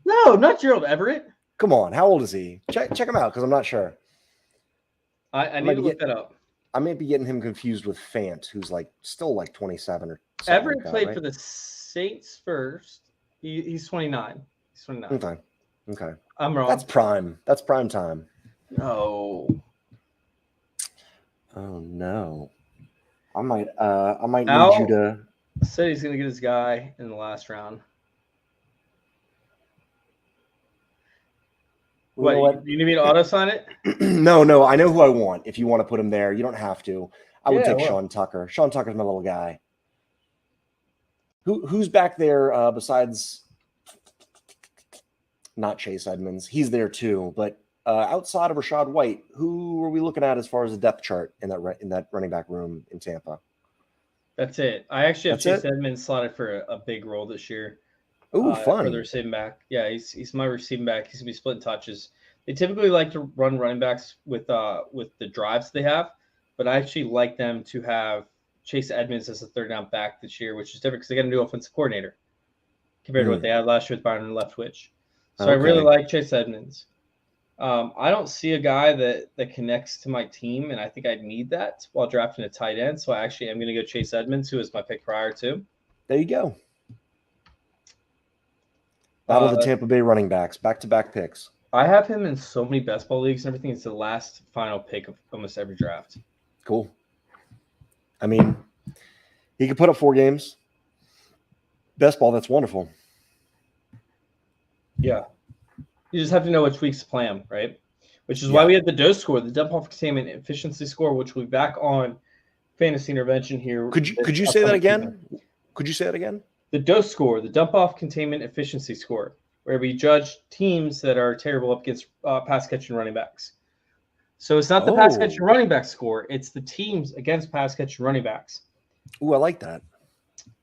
No, not Gerald Everett. Come on. How old is he? Check him out because I'm not sure. I need to look that up. I may be getting him confused with Fant, who's still 27 or something. Everett like played that, for the Saints first. He's 29. He's 29. Okay. I'm wrong. That's prime. That's prime time. No. Oh no. I might need Al you to said he's gonna get his guy in the last round. What? You need me to auto sign it? No. I know who I want. If you want to put him there, you don't have to. I would take well. Sean Tucker. Sean Tucker's my little guy. Who's back there besides not Chase Edmonds? He's there too, but outside of Rachaad White, who are we looking at as far as the depth chart in that running back room in Tampa? That's it. I actually have That's Chase Edmonds slotted for a big role this year. Ooh, For the fun. receiving back. Yeah, he's my receiving back. He's gonna be splitting touches. They typically like to run running backs with the drives they have, but I actually like them to have Chase Edmonds as a third down back this year, which is different because they got a new offensive coordinator compared to what they had last year with Byron Leftwich. So I really like Chase Edmonds. I don't see a guy that connects to my team, and I think I'd need that while drafting a tight end. So I actually am going to go Chase Edmonds, who was my pick prior to. There you go. Battle of the Tampa Bay running backs, back-to-back picks. I have him in so many best ball leagues and everything. It's the last final pick of almost every draft. Cool. I mean, he could put up 4 games. Best ball, that's wonderful. Yeah. You just have to know which weeks to play him, right? Which is why we have the dose score, the dump off containment efficiency score, which we'll be back on Fantasy Intervention here. Could you say that again? Could you say that again? The dose score, the dump off containment efficiency score, where we judge teams that are terrible up against pass catching running backs. So it's not the pass catching running back score; it's the teams against pass catching running backs. Ooh, I like that.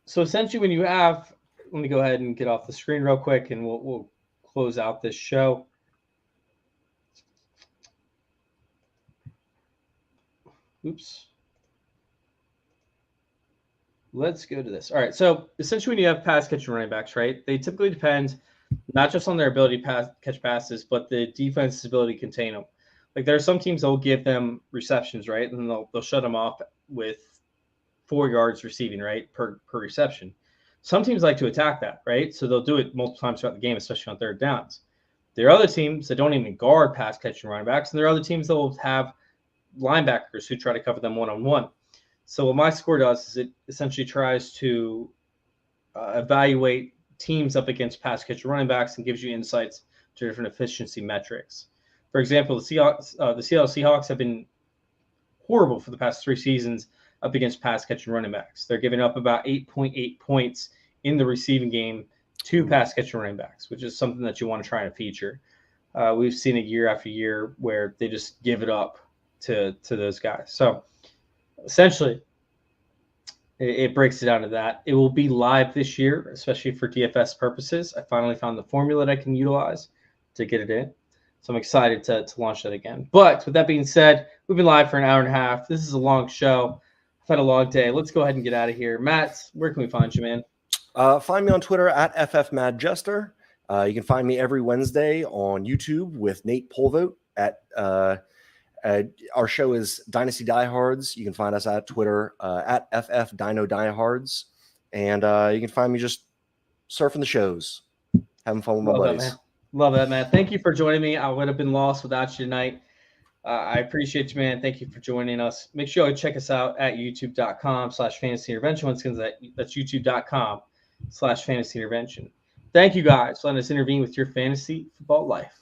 So essentially, when you have, let me go ahead and get off the screen real quick, and we'll close out this show. Oops. Let's go to this. All right. So essentially, when you have pass catching running backs, right, they typically depend not just on their ability to catch passes, but the defense's ability to contain them. Like there are some teams that will give them receptions, right, and they'll shut them off with 4 yards receiving, right, per reception. Some teams like to attack that, right? So they'll do it multiple times throughout the game, especially on third downs. There are other teams that don't even guard pass catching running backs, and there are other teams that will have linebackers who try to cover them one-on-one. So what my score does is it essentially tries to evaluate teams up against pass catching running backs and gives you insights to different efficiency metrics. For example, the Seattle Seahawks have been horrible for the past 3 seasons up against pass catching running backs. They're giving up about 8.8 points in the receiving game to pass catching running backs, which is something that you want to try and feature. We've seen it year after year where they just give it up to those guys. So essentially, it breaks it down to that. It will be live this year, especially for DFS purposes. I finally found the formula that I can utilize to get it in. So I'm excited to launch that again. But with that being said, we've been live for an hour and a half. This is a long show. I've had a long day. Let's go ahead and get out of here. Matt, where can we find you, man? Find me on Twitter at FFMadJester. You can find me every Wednesday on YouTube with Nate Polvote. Our show is Dynasty Diehards. You can find us at Twitter at FFDinoDiehards. And you can find me just surfing the shows, having fun with my buddies. Love that, man. Thank you for joining me. I would have been lost without you tonight. I appreciate you, man. Thank you for joining us. Make sure you check us out at youtube.com/fantasyintervention. Once again, that's youtube.com/fantasyintervention. Thank you guys for letting us intervene with your fantasy football life.